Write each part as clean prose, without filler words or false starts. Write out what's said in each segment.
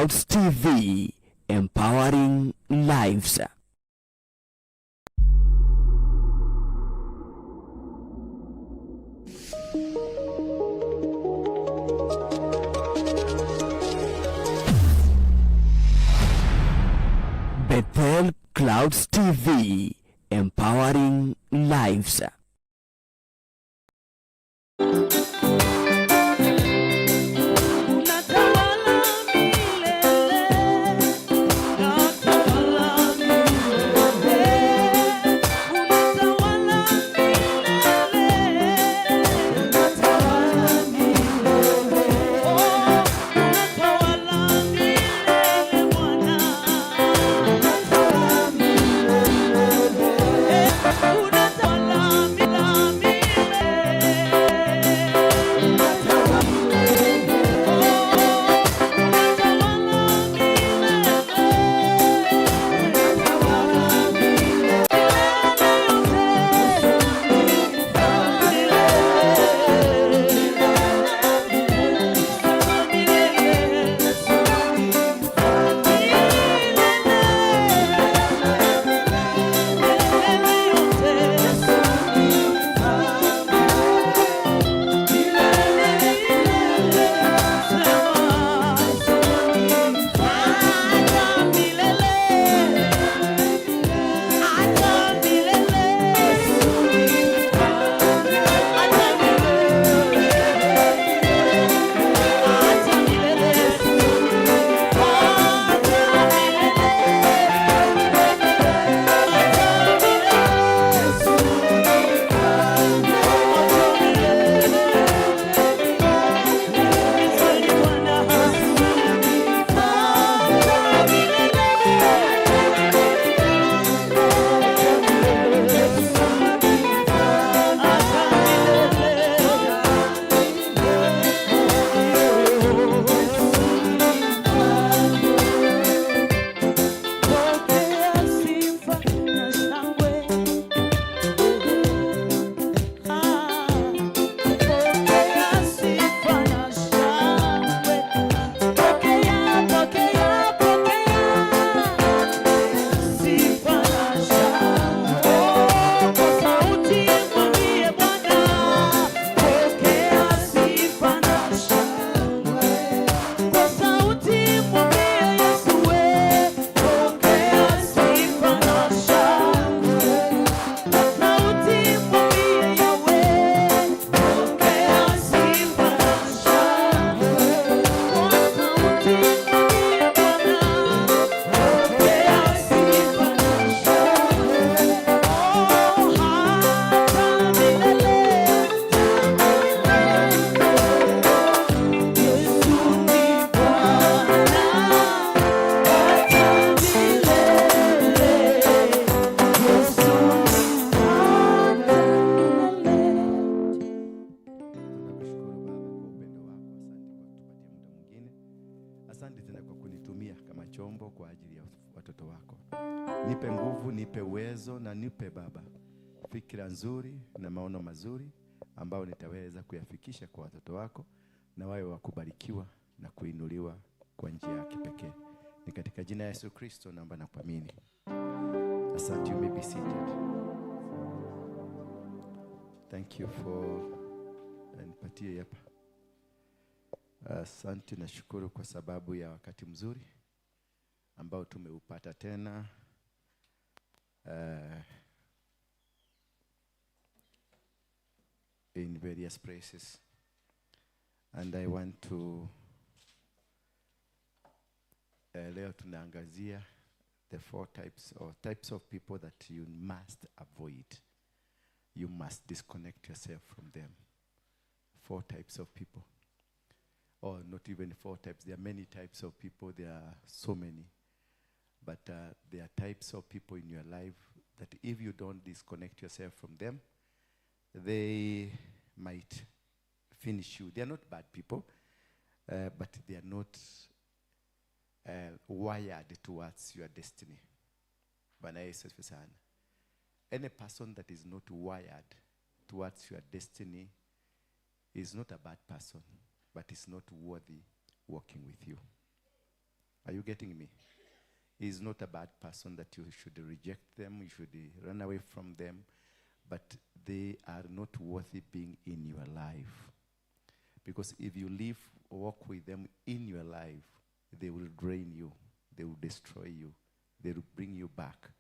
Clouds TV, empowering lives. Bethel Clouds TV, empowering lives. Asante tena kwa kunitumia kama chombo kwa ajili ya watoto wako. Nipe nguvu, nipe uwezo na nipe Baba fikira nzuri na maono mazuri ambao nitaweza kuyafikisha kwa watoto wako na wawe wakubarikiwa na kuinuliwa kwa njia ya kipekee. Ni katika jina la Yesu Kristo naomba na kuamini. Asante, you may be seated. Thank you for nipatie hapa. Asante na shukuru kwa sababu ya wakati mzuri ambao tumeupata tena. In various places, and I want to leo tunaangazia the four types of people that you must avoid. You must disconnect yourself from them. 4 types of people, or not even 4 types. There are many types of people. There are so many, but there are types of people in your life that if you don't disconnect yourself from them, they might finish you. They are not bad people, but they are not wired towards your destiny. Any person that is not wired towards your destiny is not a bad person, but is not worthy walking with you. Are you getting me? He's not a bad person that you should reject them, you should run away from them, but they are not worthy being in your life. Because if you walk with them in your life, they will drain you, they will destroy you, they will bring you back.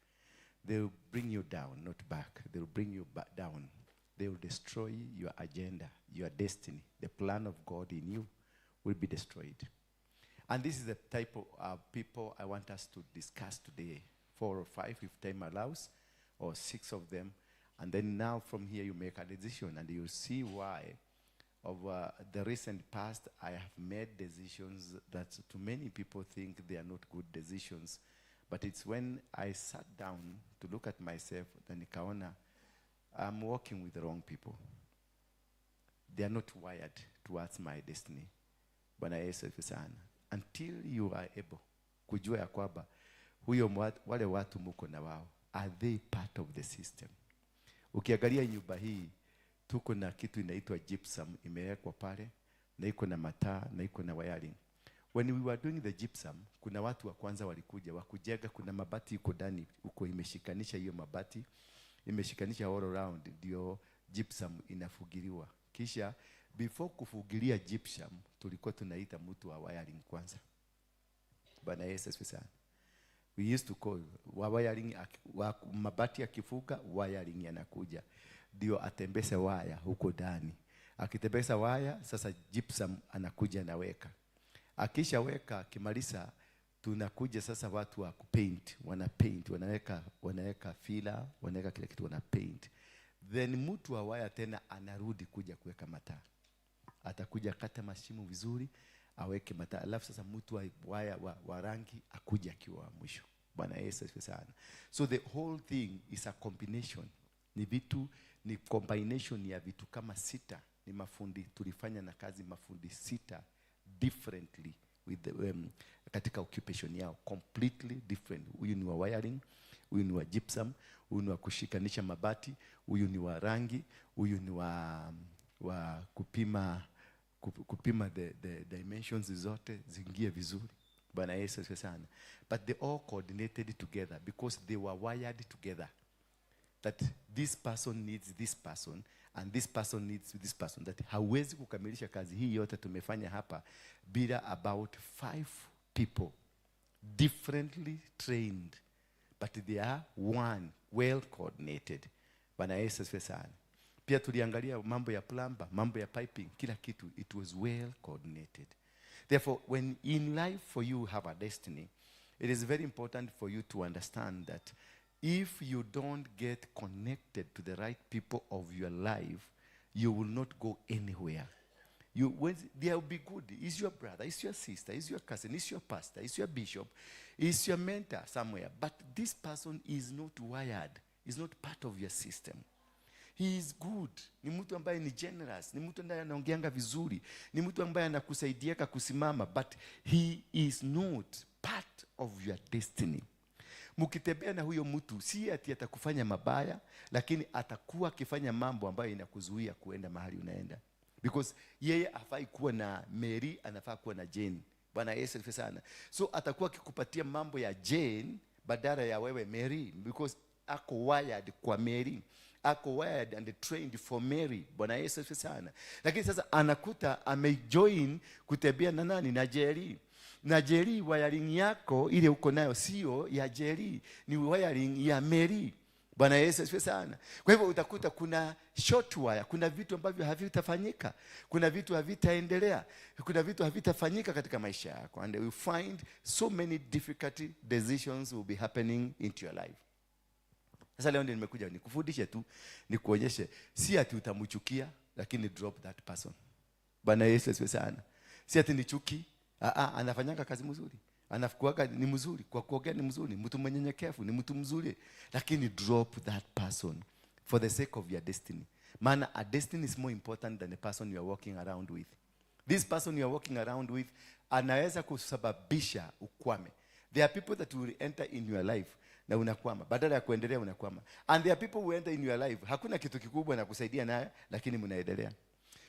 They will bring you down, not back. They will bring you back down. They will destroy your agenda, your destiny. The plan of God in you will be destroyed. And this is the type of people I want us to discuss today. 4 or 5, if time allows, or 6 of them. And then now from here you make a decision, and you'll see why of the recent past I have made decisions that to many people think they are not good decisions. But it's when I sat down to look at myself, then nikaona I'm working with the wrong people. They are not wired towards my destiny. Bwana Yesu sana. Until you are able kujua ya kwamba wale watu muko na wao, are they part of the system? Ukiangalia nyumba hii, tuko na kitu inaitwa gypsum imewekwa pale, na iko na mataa, na iko na wiring. When we were doing the gypsum, kuna watu wa kwanza walikuja wakujenga, kuna mabati iko ndani uko imeshikanisha, hiyo mabati imeshikanisha all around, ndio gypsum inafugiliwa. Kisha before kufugilia gypsum, tulikuwa tunaita mtu wa wiring kwanza. Bwana Yesu sana. We used to call wiring, mabati akifuga, wiring yanakuja, ndio atembeze waya huko ndani. Akitembeza waya, sasa gypsum anakuja naweka. Akishaweka akimaliza, tunakuja sasa watu wa kupaint, wana paint, wanaweka filler, wanaweka kila kitu, wana paint. Then mtu wa waya tena anarudi kuja kuweka mataa. Atakuja kata mashimo vizuri, aweke mataa. Alafu sasa mtu wa waya wa rangi akuja akiwa mwisho. Bwana Yesu sana. So the whole thing is a combination. Ni combination ya vitu kama 6. Ni mafundi tulifanya na kazi mafundi 6 differently with the katika occupation yao, completely different. Huyu ni wa wiring, huyu ni wa gypsum, huyu ni wa kushikanisha mabati, huyu ni wa rangi, huyu ni wa kupima the dimensions zote zingie vizuri. Bwana Yesu sana. But they all coordinated together because they were wired together. That this person needs this person, and this person needs this person. That hawezi kukamilisha kazi hii yote tumefanya hapa bila about 5 people differently trained, but they are one, well coordinated. Bwana Yesu sana. Pia tuliangalia mambo ya plumber, mambo ya piping, kila kitu, it was well coordinated. Therefore, when in life for you have a destiny, it is very important for you to understand that if you don't get connected to the right people of your life, you will not go anywhere. They will be good. Is your brother, is your sister, is your cousin, is your pastor, is your bishop, is your mentor somewhere. But this person is not wired, is not part of your system. He is good. Ni mtu ambaye ni generous, ni mtu ambaye anaongeanga vizuri, ni mtu ambaye anakusaidiaka kusimama, but he is not part of your destiny. Mukitembea na huyo mtu, si ati atakufanya mabaya, lakini atakuwa akifanya mambo ambayo inakuzuia kuenda mahali unaenda. Because yeye hafai kuwa na Mary, anafaa kuwa na Jane. Bwana Yesu sana. So atakuwa akikupatia mambo ya Jane badala ya wewe Mary, because ako wired kwa Mary. Ako wired and trained for Mary. Bwana Yesu sana. Lakini sasa anakuta amejoin kutembea na nani? Na Jerry. Na Jerry, wiring yako ile uko nayo sio ya Jerry, ni wiring ya Mary. Bwana Yesu sana. Kwa hivyo utakuta kuna short wire, kuna vitu ambavyo havitafanyika, kuna vitu havitaendelea, kuna vitu havitafanyika katika maisha yako, and you find so many difficult decisions will be happening into your life. Sasa leo ndio nimekuja nikufundishe tu, nikuonyeshe si ati utamchukia, lakini drop that person. Bwana Yesu sana. Si ati ni chuki, anafanyanga kazi mzuri, anafukuaga ni mzuri, kwa kuongea ni mzuri, mtu mnyenyekevu, ni mtu mzuri, lakini drop that person for the sake of your destiny. Maana a destiny is more important than the person you are walking around with. This person you are walking around with anaweza kusababisha ukwame. There are people that will enter in your life na unakwama, badala ya kuendelea unakwama. And there are people who enter in your life, hakuna kitu kikubwa na kusaidia naye, lakini mnaendelea.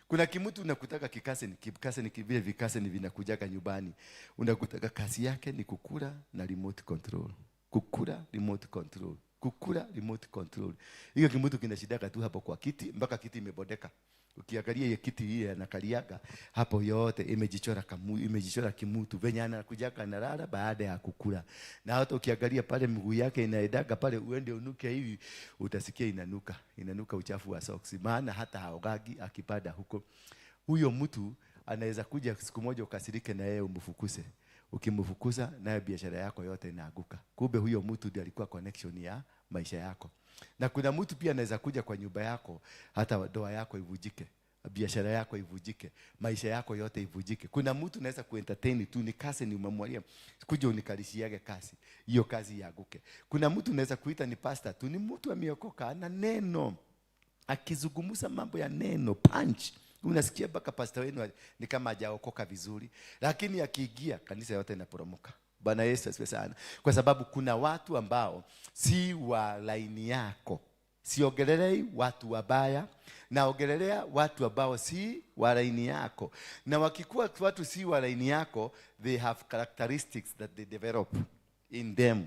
Kuna kimutu unakutaka kikase ni vile vikase ni vinakujaga nyumbani. Unakutaka kazi yake ni kukula na remote control. Kukula remote control. Kukula remote control. Hiyo kimutu kinashidaka tu hapo kwa kiti mpaka kiti imebodeka. Ukiangalia hiyo kiti hii anakaliaga hapo yote imejichora kimutu venye anakujaga analala baada ya kukula. Na hata ukiangalia pale mguu yake inaedaga pale uende unuke hivi utasikia inanuka uchafu wa socks. Maana hata haogagi akipada huko. Huyo mtu anaweza kuja siku moja ukasirike na yeye umfukuse. Ukimfukuza naye biashara yako yote inaanguka. Kumbe huyo mtu ndiye alikuwa connection ya maisha yako. Na kuna mtu pia anaweza kuja kwa nyumba yako hata ndoa yako ivujike, biashara yako ivujike, maisha yako yote ivujike. Kuna mtu anaweza kuentertain tu, ni kazi ni umemwalia kuja unikalishiage kazi, hiyo kazi yaguke. Kuna mtu anaweza kuita ni pastor tu, ni mtu ameokoka na neno, akizungumza mambo ya neno punch, unasikia mpaka pastor wenu ni kama hajaokoka vizuri, lakini akiingia kanisa yote inaporomoka. Bwana Yesu asifiwe sana. Kwa sababu kuna watu ambao si wa laini yako. Siongelelei watu wabaya, naongelelea watu ambao si wa laini yako. Na wakikuwa watu si wa laini yako, they have characteristics that they develop in them.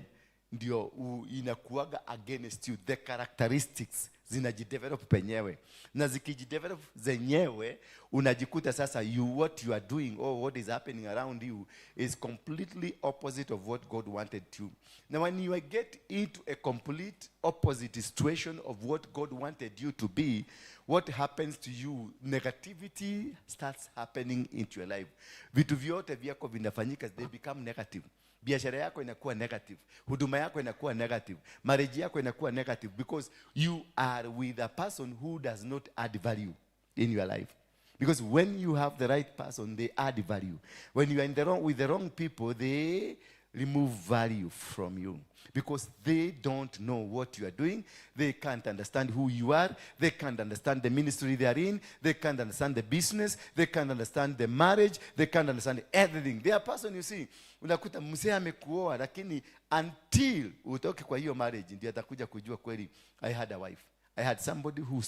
Ndio inakuaga against you. The characteristics zinajidevelop penyewe. Na zikijidevelop zenyewe, unajikuta sasa what you are doing or what is happening around you is completely opposite of what God wanted to. Now when you get into a complete opposite situation of what God wanted you to be, what happens to you? Negativity starts happening into your life. Vitu vyote vyako vinafanyika, they become negative. Biashara yako inakuwa negative, huduma yako inakuwa negative, marriage yako inakuwa negative, because you are with a person who does not add value in your life. Because when you have the right person, they add value. When you are with the wrong people, they remove value from you. Because they don't know what you are doing. They can't understand who you are. They can't understand the ministry they are in. They can't understand the business. They can't understand the marriage. They can't understand everything. They are person, you see. Unakuta mzee amekuoa, lakini until utoke kwa hiyo marriage ndio atakuja kujua kweli I had a wife. I had somebody who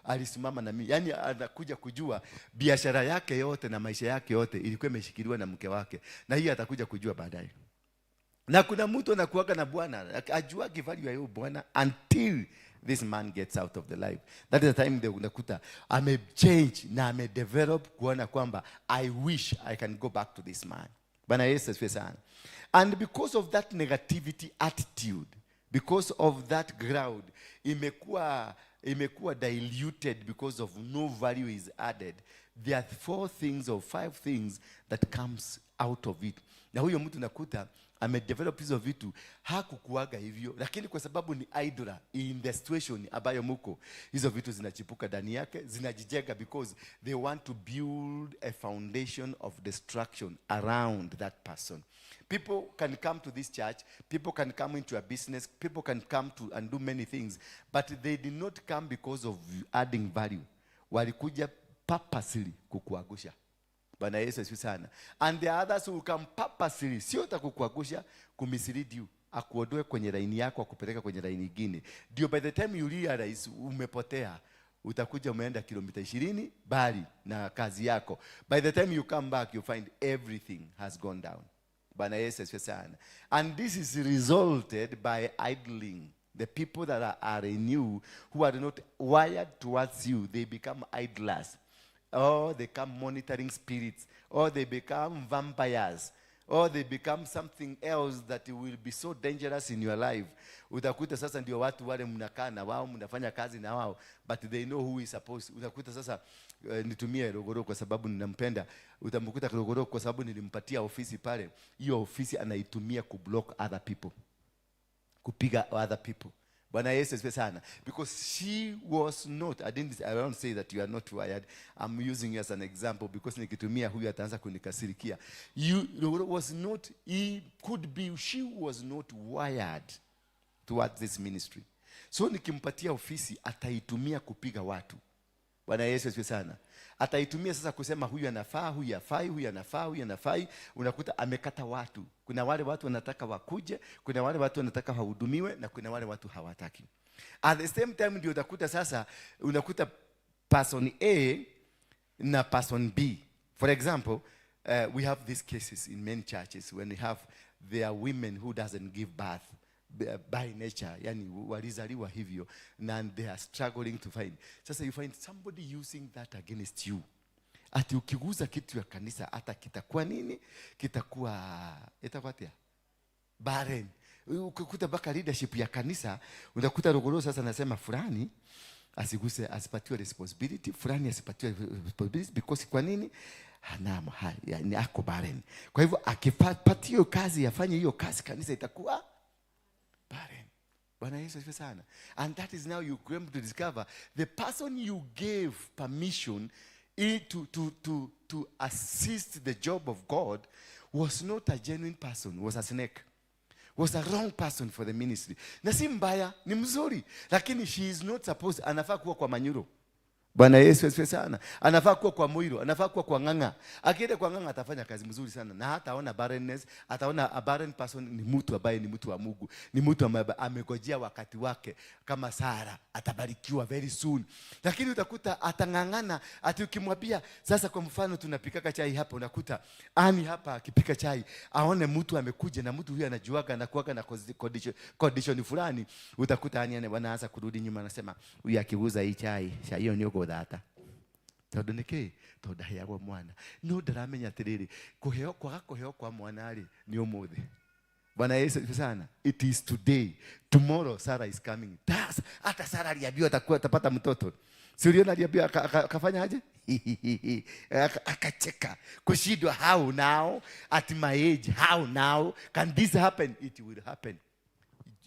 alisimama na mimi. Yani anakuja kujua biashara yake yote na maisha yake yote ilikuwa imeshikiliwa na mke wake. Na hii atakuja kujua baadaye. Na kuna mtu anakuaga na bwana, ajua value ya hiyo bwana until this man gets out of the life. That is the time they unakuta amechange na amedevelop kuona kwamba I wish I can go back to this man. Bwana Yesu asifiwe sana. And because of that negativity attitude, because of that ground, imekuwa diluted because of no value is added. There are 4 things or 5 things that comes out of it. Na huyo mtu nakuta amedevelop hizo vitu, hakukuaga hivyo, lakini kwa sababu ni idler in the situation ambayo muko, hizo vitu zinachipuka ndani yake, zinajijega, because they want to build a foundation of destruction around that person. People can come to this church, people can come into a business, people can come to and do many things, but they did not come because of adding value. Walikuja purposely kukuagusha. Bwana Yesu asifiwe sana. And the others who come purposely, sio takukuagusha, kumislead you, akuondoe kwenye laini yako akupeleka kwenye laini nyingine. Ndio by the time you realize umepotea, utakuja umeenda kilomita 20 bali na kazi yako. By the time you come back, you find everything has gone down. Bwana Yesu asifiwe sana. And this is resulted by idling. The people that are in you who are not wired towards you, they become idlers. Or they become monitoring spirits, or they become vampires, or they become something else that will be so dangerous in your life. Utakuta sasa ndio watu wale mnakaa na wao, mnafanya kazi na wao, but they know who is supposed. Utakuta sasa nitumie Rogoro kwa sababu ninampenda. Utamkuta Rogoro kwa sababu nilimpatia ofisi pale. Hiyo ofisi anaitumia kublock other people, kupiga other people. Bwana Yesu asifiwe sana. Because she was not, I don't say that you are not wired. I'm using you as an example because nikitumia huyu ataanza kunikasirikia. She was not wired towards this ministry. So nikimpatia ofisi ataitumia kupiga watu. Bwana Yesu asifiwe sana. Ataitumia sasa kusema huyu anafaa, huyu hafai, huyu anafaa, huyu anafai. Unakuta amekata watu. Kuna wale watu wanataka wakuje, kuna wale watu wanataka wahudumiwe, na kuna wale watu hawataki. At the same time ndio utakuta sasa, unakuta person A na person B. For example, we have these cases in many churches when there are women who doesn't give birth by nature, yani walizaliwa hivyo, and they are struggling to find. Sasa you find somebody using that against you. Ati ukiguza kitu ya kanisa hata kitakuwa nini? Itakuwa barren. Ukikuta baka leadership ya kanisa, unakuta rogoro sasa nasema fulani asiguse, asipatiwe responsibility, fulani asipatiwe responsibility because kwa nini? Ni ako barren. Kwa hivyo akipata hiyo kazi, afanye hiyo kazi, kanisa itakuwa barren. Bwana Yesu asifiwe sana. And that is now you come to discover the person you gave permission to assist the job of God was not a genuine person, was a snake. Was a wrong person for the ministry. Na si mbaya, ni mzuri, lakini she is not supposed, anafaa kuwa kwa Manyuro. Bwana Yesu asifiwe sana. Anafaa kuwa kwa Muiro, anafaa kuwa kwa Ng'ang'a. Akienda kwa Ng'ang'a atafanya kazi mzuri sana. Na hataona barrenness, ataona a barren person ni mtu ambaye ni mtu wa Mungu. Ni mtu ambaye amegojea wakati wake kama Sara, atabarikiwa very soon. Lakini utakuta atang'ang'ana, ati ukimwambia sasa kwa mfano tunapika chai hapa, unakuta ani hapa akipika chai, aone mtu amekuja na mtu huyu anajuaga na kuaga na condition fulani, utakuta ani anaanza kurudi nyuma, anasema huyu akiuza hii chai, hiyo ni data. Tondu niki tondu heagwo mwana no ndaramenya atiriri kuheo kwa mwana ari ni umuthi. Bwana Yesu sana. It is today. Tomorrow Sarah is coming. Hata Sarah aliambiwa atapata mtoto. Si uliona aliambiwa akafanya aje? Akacheka. Kushindwa, how now at my age, how now can this happen? It will happen.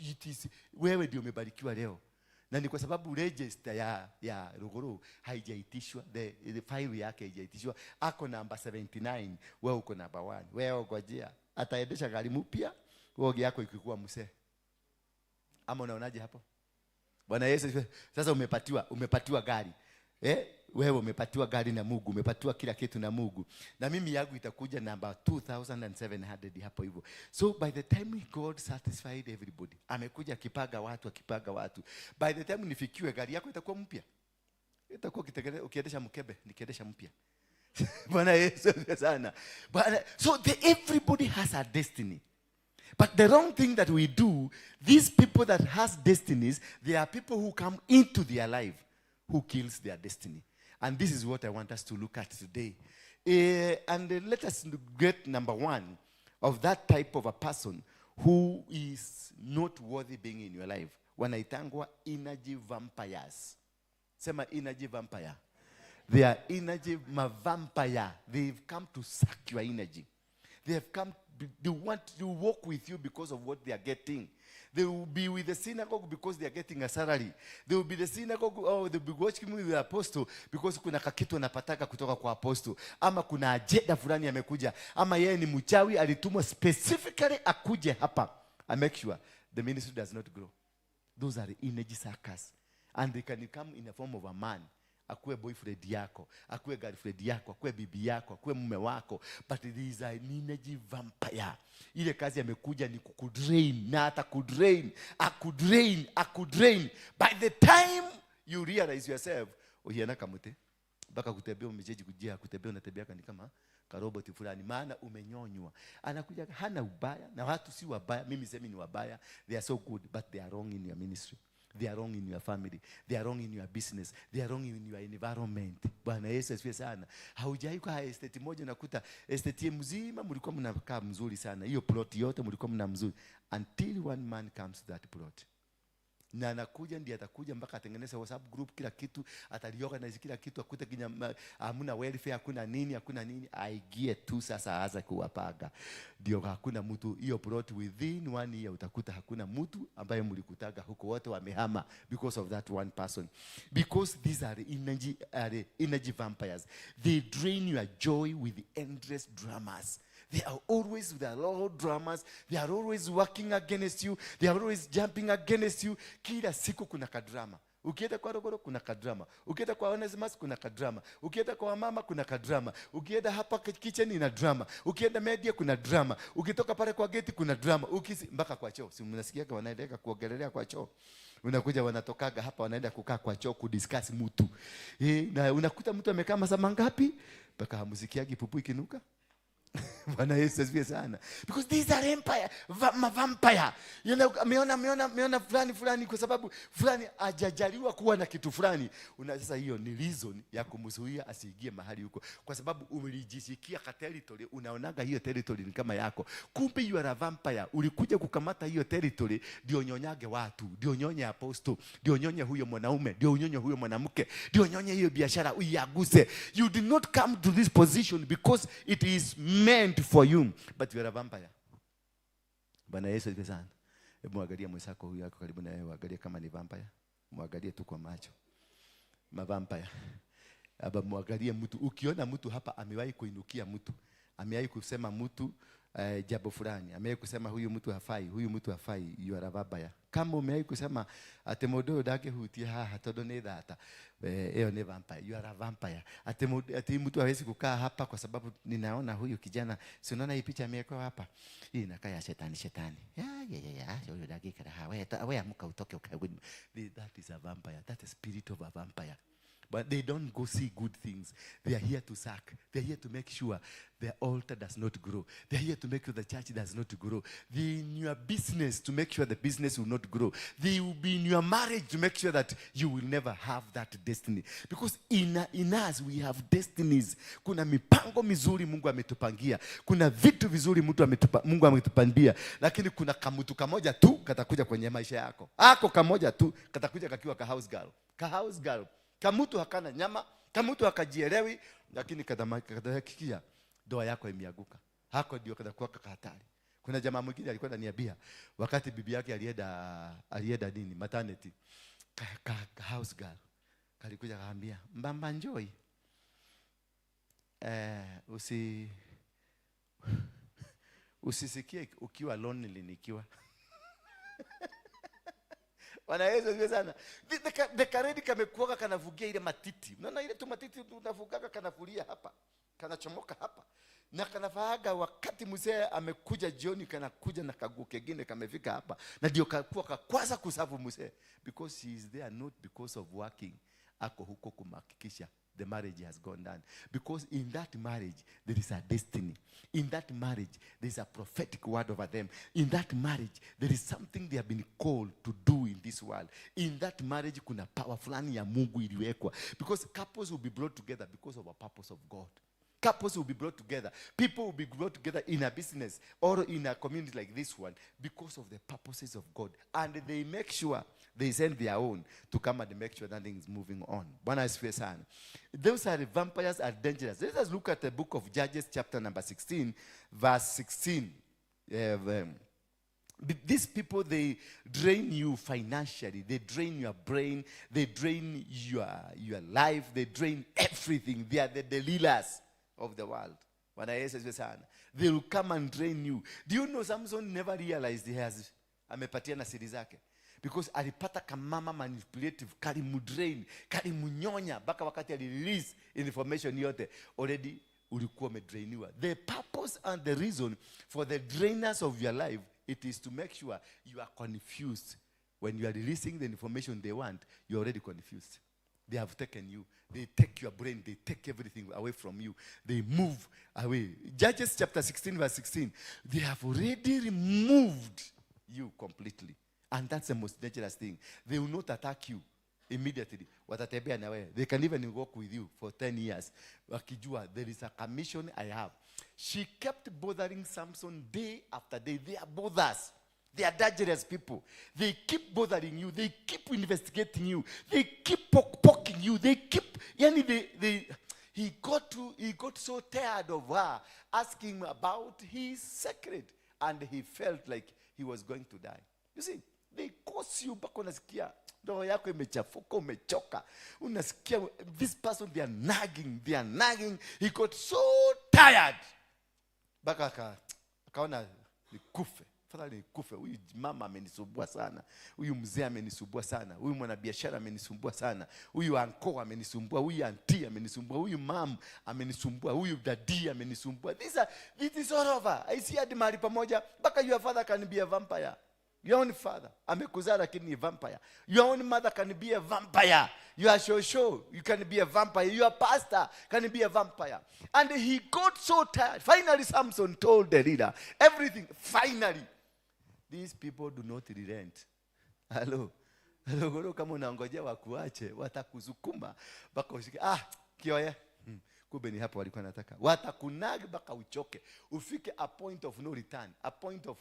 It is wewe ndio umebarikiwa leo. Na ni kwa sababu register ya Ruguru haijaitishwa, the file yake haijaitishwa. Ako namba 79, wewe uko namba 1. Wewe ngojea ataendesha gari mpya, wewe yako ikikuwa msee. Ama unaonaje hapo? Bwana Yesu, sasa umepatiwa gari. Wewe umepatiwa gari na Mungu, umepatiwa kila kitu na Mungu. Na mimi yangu itakuja namba 2700 hapo hivyo. So by the time God satisfied everybody, amekuja akipaga watu. By the time nifikiwe, gari yako itakuwa mpya. Itakuwa ukiendesha mkebe, nikiendesha mpya. Bwana Yesu sana. So everybody has a destiny. But the wrong thing that we do, these people that has destinies, they are people who come into their life who kills their destiny. And this is what I want us to look at today. And let us get number 1 of that type of a person who is not worthy being in your life. Wanaitangwa energy vampires. Sema energy vampire. They are energy vampire. They've come to suck your energy. They want to walk with you because of what they are getting. They will be with the synagogue because they are getting a salary. They will be the synagogue, they'll be watching with the apostle because kuna kakitu anapataka kutoka kwa apostle. Ama kuna ajenda fulani amekuja. Ama yeye ni mchawi alitumwa specifically akuje hapa. I make sure the ministry does not grow. Those are the energy suckers. And they can come in the form of a man. Akuwe boyfriend yako, akuwe girlfriend yako, akuwe bibi yako, akuwe mume wako. But there is an energy vampire. Ile kazi amekuja ni kukudrain, na hata kudrain, akudrain. By the time you realize yourself, uhiana kamute, baka kutembea umejeji kujia, kutembea unatembea kama karoboti fulani, maana umenyonywa. Anakuja hana ubaya, na watu si wabaya, mimi semi ni wabaya. They are so good, but they are wrong in your ministry. They are wrong in your family. They are wrong in your business. They are wrong in your environment. Bwana Yesu asifiwe sana. Haujai kwa estate moja nakuta estate mzima mlikuwa mnakaa mzuri sana. Hiyo plot yote mlikuwa mna mzuri. Until one man comes to that plot. Na anakuja ndiye atakuja mpaka atengeneze WhatsApp group, kila kitu ataliorganize, kila kitu akuta hamuna welfare, hakuna nini. Aigie tu sasa aza kuwapaga. Ndio hakuna mtu hiyo plot within 1 year utakuta hakuna mtu ambaye mlikutaga huko, wote wamehama because of that one person. Because these are energy vampires. They drain your joy with endless dramas. They are always with a lot of dramas. They are always working against you. They are always jumping against you. Kila siku kuna kadrama. Ukienda kwa Rogoro kuna kadrama. Ukienda kwa Onesimus kuna kadrama. Ukienda kwa mama kuna kadrama. Ukienda hapa kitchen ina drama. Ukienda media kuna drama. Ukitoka pale kwa gate kuna drama. Mpaka kwa choo. Si mnasikia wanaendelea kuogelea kwa choo. Unakuja wanatokaga hapa wanaenda kukaa kwa choo kudiscuss mtu. Na unakuta mtu amekaa masaa mangapi mpaka hamusikiagi pupu ikinuka. Bwana Yesu asifiwe sana. Because these are vampire. You know, ameona fulani kwa sababu fulani hajajaliwa kuwa na kitu fulani. Sasa hiyo ni reason ya kumzuia asiingie mahali huko. Kwa sababu ulijisikia ka territory, unaonaga hiyo territory ni kama yako. Kumbe you are a vampire. Ulikuja kukamata hiyo territory, ndio nyonyage watu, ndio nyonye apostle, ndio nyonye huyo mwanaume, ndio nyonye huyo mwanamke, ndio nyonye hiyo biashara uiaguse. You did not come to this position because it is meant for you, but you are a vampire. Bwana Yesu asifiwe sana. Hebu muangalie mwenzako huyu yako karibu na wewe, muangalie kama ni vampire. Muangalie tu kwa macho. Vampire. Aba muangalie mtu. Ukiona mtu hapa amewahi kuinukia mtu, amewahi kusema mtu jambo fulani, amewahi kusema huyu mtu hafai, you are a vampire. Kama umewahi kusema ate modo dake hutia hatodo ne data, eo ne vampire, you are a vampire. Ate mtu hawezi kukaa hapa kwa sababu ninaona huyu kijana, si unaona hii picha amewekwa hapa, hii inakaa ya shetani. Huyu dake kana wewe amka utoke ukae. That is a vampire. That is spirit of a vampire. But they don't go see good things. They are here to suck. They are here to make sure the altar does not grow. They are here to make sure the church does not grow. They are in your business to make sure the business will not grow. They will be in your marriage to make sure that you will never have that destiny. Because in us we have destinies. Kuna mipango mizuri Mungu ametupangia. Kuna vitu vizuri Mungu ametupangia. Lakini kuna kamutu kamoja tu katakuja kwenye maisha yako. Ako kamoja tu katakuja kakiwa ka house girl. Ka house girl. Kamutu hakana nyama, kamutu hakajielewi, lakini kadhakikia doa yako imeanguka. Hako ndio kadakuwa hatari. Kuna jamaa mwingine alikuwa ananiambia wakati bibi yake alienda nini maternity, house girl kalikuja akaambia, "Mbamba njoi. Usisikie ukiwa lonely nikiwa." Bwana Yesu asifiwe sana. The karedi kamekuoga kanavugia ile matiti. Unaona ile tu matiti unavugaga kanafulia hapa. Kanachomoka hapa. Na kanafaaga wakati mzee amekuja jioni, kanakuja na kaguo kingine kamefika hapa. Na ndio kakuwa kakwaza kusavu mzee. Because he is there not because of working. Ako huko kumhakikisha the marriage has gone down. Because in that marriage, there is a destiny. In that marriage, there is a prophetic word over them. In that marriage, there is something they have been called to do in this world. In that marriage, kuna power fulani ya Mungu iliwekwa. Because couples will be brought together because of a purpose of God. Couples will be brought together. People will be brought together in a business or in a community like this one because of the purposes of God. And they make sure they send their own to come and make sure that thing is moving on. Bwana asifiwe sana. Those are vampires are dangerous. Let us look at the book of Judges chapter number 16, verse 16. These people, they drain you financially. They drain your brain. They drain your life. They drain everything. They are the Delilahs of the world. Bwana Yesu asifiwe sana. They will come and drain you. Do you know Samson never realized he has amepatiana siri zake? Because alipata kamama manipulative, kalimudrain, kalimunyonya, baka wakati alirelease information yote, already ulikuwa umedrainiwa. The purpose and the reason for the drainers of your life, it is to make sure you are confused. When you are releasing the information they want, you are already confused. They have taken you. They take your brain. They take everything away from you. They move away. Judges chapter 16 verse 16. They have already removed you completely. And that's the most dangerous thing. They will not attack you immediately. Watatembea na wewe. They can even work with you for 10 years. Wakijua, there is a commission I have. She kept bothering Samson day after day. They are bothers. They are dangerous people. They keep bothering you. They keep investigating you. They keep poking you. They keep, he got so tired of her asking about his secret. And he felt like he was going to die. You see, they cause you back unasikia roho yako imechafuka, umechoka. Unasikia this person, they are nagging. He got so tired. Baka akaona nikufe. Fadhali nikufe. Huyu mama amenisumbua sana. Huyu mzee amenisumbua sana. Huyu mwanabiashara amenisumbua sana. Huyu anko amenisumbua. Huyu auntie amenisumbua. Huyu mom amenisumbua. Huyu daddy amenisumbua. This is all over. I see hadi mahali pamoja. Baka your father can be a vampire. Your own father amekuzaa lakini ni vampire. Your own mother can be a vampire. Your shosho, you can be a vampire. Your pastor can be a vampire. And he got so tired. Finally Samson told the leader everything. Finally, these people do not relent. Hello. Hello, kama unangojea wakuache, watakusukuma mpaka ushike. Kioya. Kumbe ni hapo walikuwa nataka. Watakunagi mpaka uchoke. Ufike a point of no return. A point of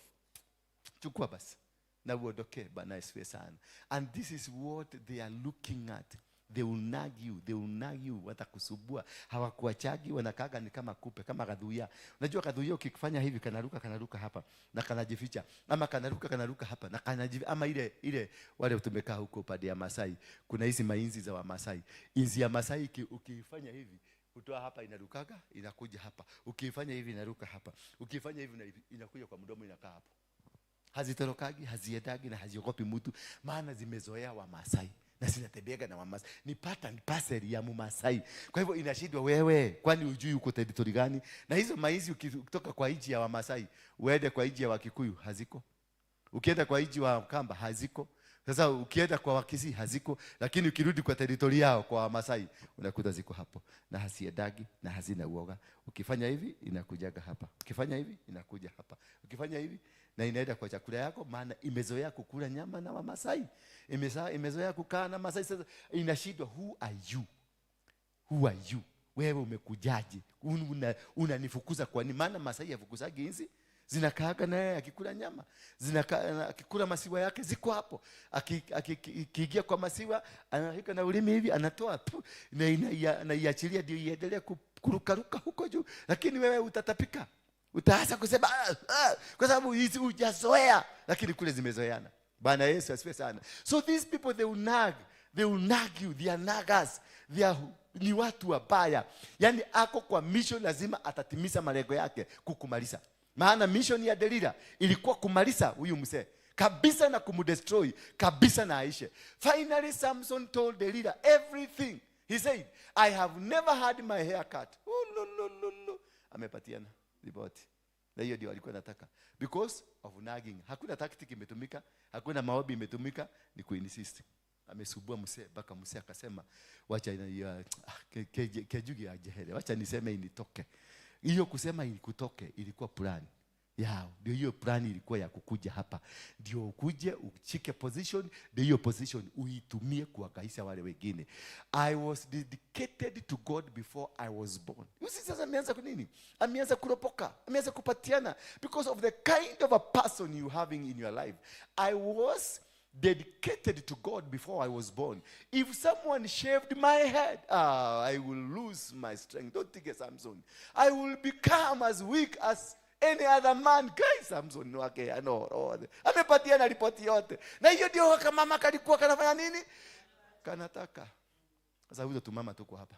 chukua basi. Na uondoke. Bwana asifiwe sana. And this is what they are looking at. They will nag you. They will nag you. Watakusubua. Hawakuachagi. Wanakaga ni kama kupe. Kama kadhuia. Unajua kadhuia ukifanya hivi kanaruka hapa. Na kanajificha. Ama kanaruka hapa. Na kanajificha. Ama ile wale tumekaa huko pande ya Masai. Kuna hizi mainzi za wa Masai. Inzi ya Masai ukifanya hivi. Kutoa hapa inarukaga. Inakuja hapa. Ukifanya hivi inaruka hapa. Ukifanya hivi inakuja kwa mdomo inakaa hapo. Hazitorokagi, haziedagi na haziogopi mtu. Maana zimezoea wa Masai. Na zinatembeaga na wa Masai. Ni pattern parcel ya Masai. Kwa hivyo inashindwa wewe. Kwani hujui uko territory gani? Na hizo maizi ukitoka kwa nchi ya wa Masai, uende kwa nchi ya Wakikuyu, haziko. Ukienda kwa nchi wa Kamba, haziko. Sasa ukienda kwa Wakisii, haziko. Lakini ukirudi kwa territory yao kwa wa Masai, unakuta ziko hapo. Na haziedagi na hazina uoga. Ukifanya hivi inakujaga hapa. Ukifanya hivi inakuja hapa. Ukifanya hivi na inaenda kwa chakula yako, maana imezoea kukula nyama na Wamasai. Imezoea kukaa na Masai. Sasa inashindwa, who are you? Who are you? Wewe umekujaje? Unanifukuza kwa nini? Maana Masai yafukuzagi inzi. Zinakaaga naye akikula nyama. Akikula masiwa yake ziko hapo. Akiingia kwa masiwa, anahika na ulimi hivi, anatoa na iachilia ndio iendelee kurukaruka huko juu. Lakini wewe utatapika. Utaanza kusema kwa sababu hizi hujazoea, lakini kule zimezoeana. Bwana Yesu asifiwe sana. So these people, they will nag you, they are naggers. Ni watu wabaya. Yani ako kwa mission, lazima atatimiza malengo yake kukumaliza. Maana mission ya Delila ilikuwa kumaliza huyu mzee kabisa na kumdestroy kabisa na aishe. Finally Samson told Delila everything. He said, I have never had my hair cut. Amepatiana ripoti. Na hiyo ndio alikuwa anataka. Because of nagging. Hakuna tactic imetumika, hakuna maombi imetumika, ni kuinsist. Amesubua mzee mpaka mzee akasema, wacha kejugi ajehere. Wacha niseme initoke. Hiyo kusema ilikutoke ilikuwa plan yao. Ndio hiyo plan ilikuwa ya kukuja hapa. Ndio ukuje uchike position, ndio hiyo position uitumie kuwakaisha wale wengine. I was dedicated to God before I was born. Usi sasa ameanza kwa nini? Ameanza kuropoka, ameanza kupatiana because of the kind of a person you having in your life. I was dedicated to God before I was born. If someone shaved my head, I will lose my strength. Don't think Samson. I will become as weak as any other man. Guys, Samson wake amepatiana ripoti yote. Na hiyo ndio kama mama kalikuwa kanafanya nini? Kanataka. Sasa huyo tumama tuko hapa.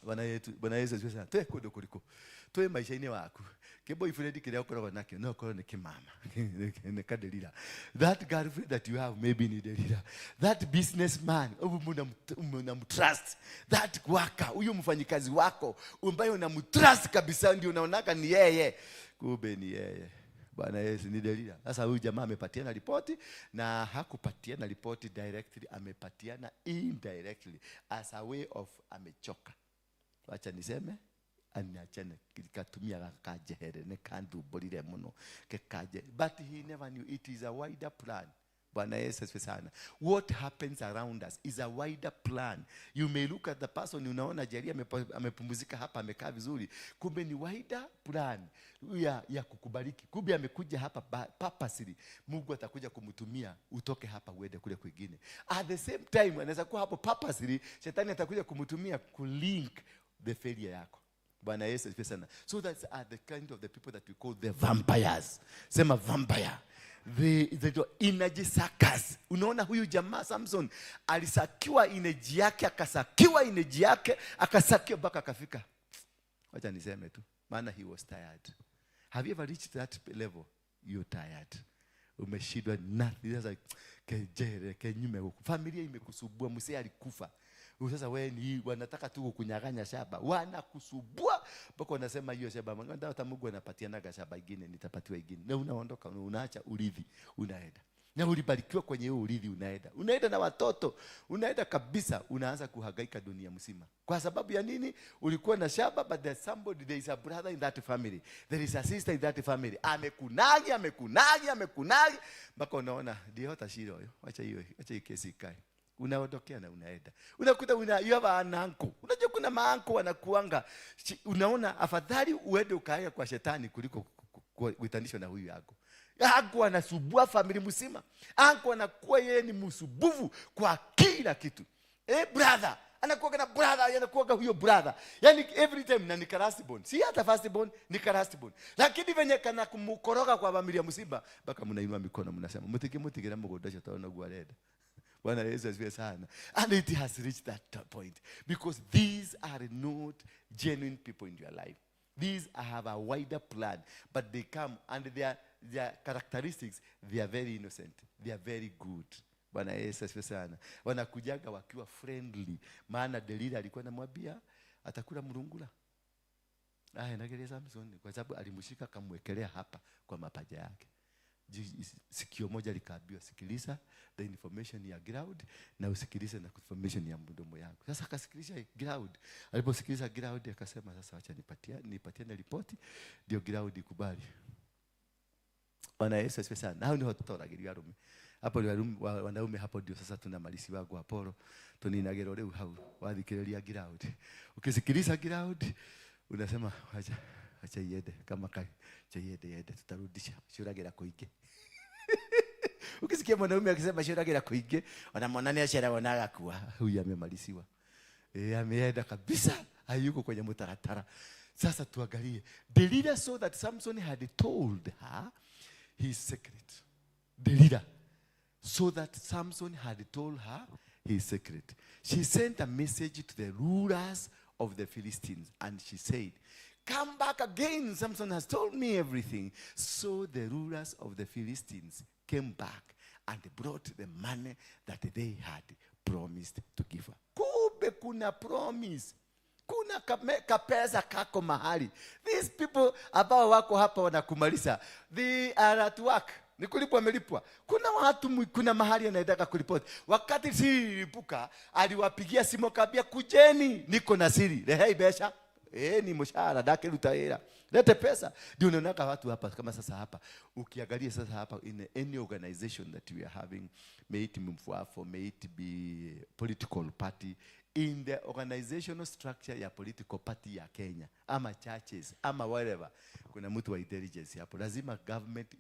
Bwana Yesu asifiwe sana. Toe kodo kuliko. Toe maisha ine wako. Ke boyfriend kile ukora nakyo no kora nikimama. Ne kadelila. That girlfriend that you have maybe ni delila. That businessman unamtrust. That worker, huyo mfanyikazi wako ambaye unamtrust kabisa ndio unaonaka ni yeye. Kumbe ni yeye. Bwana Yesu ni delila. Sasa huyu jamaa amepatiana ripoti na hakupatiana ripoti directly, amepatiana indirectly as a way of amechoka. Wacha niseme aniachane katumia kajehere ne kandu bolire muno kekaje, but he never knew it is a wider plan. Bwana Yesu asifiwe sana. What happens around us is a wider plan. You may look at the person, unaona Jerry amepumzika hapa amekaa vizuri, kumbe ni wider plan ya kukubariki. Kumbe amekuja hapa purposely, Mungu atakuja kumtumia utoke hapa uende kule kwingine. At the same time anaweza kuwa hapo purposely, shetani atakuja kumtumia kulink the failure yako. Bwana Yesu asifiwe sana. So that's the kind of the people that we call the vampires. Sema vampire. The energy suckers. Unaona huyu jamaa Samson alisakiwa energy yake, akasakiwa energy yake, akasakiwa mpaka akafika. Wacha niseme tu, maana he was tired. Have you ever reached that level? You're tired. Umeshindwa nothing. Sasa kejere kenyume huko. Familia imekusubua, mzee alikufa. Sasa wewe ni wanataka tu kukunyang'anya shamba, wanakusubua mpaka unasema hiyo shamba nganda hata Mungu anapatiana shamba ingine, nitapatiwa ingine, na unaondoka, unaacha urithi, unaenda na ulibarikiwa kwenye hiyo urithi, unaenda na watoto, unaenda kabisa, unaanza kuhangaika dunia mzima. Kwa sababu ya nini? Ulikuwa na shamba, but there's somebody, there is a brother in that family, there is a sister in that family, amekunagi mpaka unaona ndio hata shida hiyo, acha hiyo kesi ikae. Unaondokea na unaenda. Unakuta you have an uncle. Unajua kuna maanko wanakuanga. Unaona afadhali uende ukae kwa shetani kuliko kuitanishwa na huyu yako. Yako anasubua familia mzima. Yako anakuwa yeye ni msubuvu kwa kila kitu. Brother, anakuwa na brother, anakuwa huyo brother. Yaani every time na nikarastibone. Si hata firstborn, nikarastibone. Lakini venye kana kumkoroga kwa familia mzima, baka mnainua mikono mnasema, "Mutige na mugodesha taona guareda." And it has reached that point because these are not genuine people in your life. These have a wider plan, but they come and their characteristics, they are very innocent, they are very good. Bwana Yesu asifiwe sana. Wanakujaga wakiwa friendly. Maana Delila alikuwa anamwambia atakula mrungula. Nageleza Samson kwa sababu alimshika akamwekelea hapa kwa mapaja yake. Sikio moja likaambiwa sikiliza the information ya ground na usikilize na information ya mdomo yako. Sasa akasikiliza ground. Aliposikiliza ground akasema sasa acha nipatie na ripoti ndio ground ikubali. Bwana Yesu asifiwe sana. Hao ni watoto wa Rume. Hapo wanaume hapo ndio sasa tunamalizi wangu Apollo. Tuninagero leo hao wathikiriria ground. Ukisikiliza ground unasema acha iende kama kai yede tutarudisha shuragira kuige. Ukisikia mwanaume akisema shuragira kuige, wanamwona ni ashara wanaga kuwa huyu amemaliziwa. Ameenda kabisa, hayuko kwenye mtaratara. Sasa tuangalie. Delila saw that Samson had told her his secret. Delila saw that Samson had told her his secret. She sent a message to the rulers of the Philistines and she said, "Come back again, Samson has told me everything." So the rulers of the Philistines came back and brought the money that they had promised to give her. Kumbe kuna promise. Kuna kapesa kako mahali. These people ambao wako hapa wanakumaliza, they are at work. Ni kulipwa melipwa. Kuna watu kuna mahali anaitaka kulipoti. Wakati siri ilipuka, aliwapigia simu kabia kujeni, niko na siri. Lehei besha. Ni mshahara dake lutaera. Lete pesa. Ndio unaona watu hapa kama sasa hapa. Ukiangalia sasa hapa in any organization that we are having, may it mfuafo, may it be political party, in the organizational structure ya political party ya Kenya, ama churches, ama whatever, kuna mtu wa intelligence hapo. Lazima government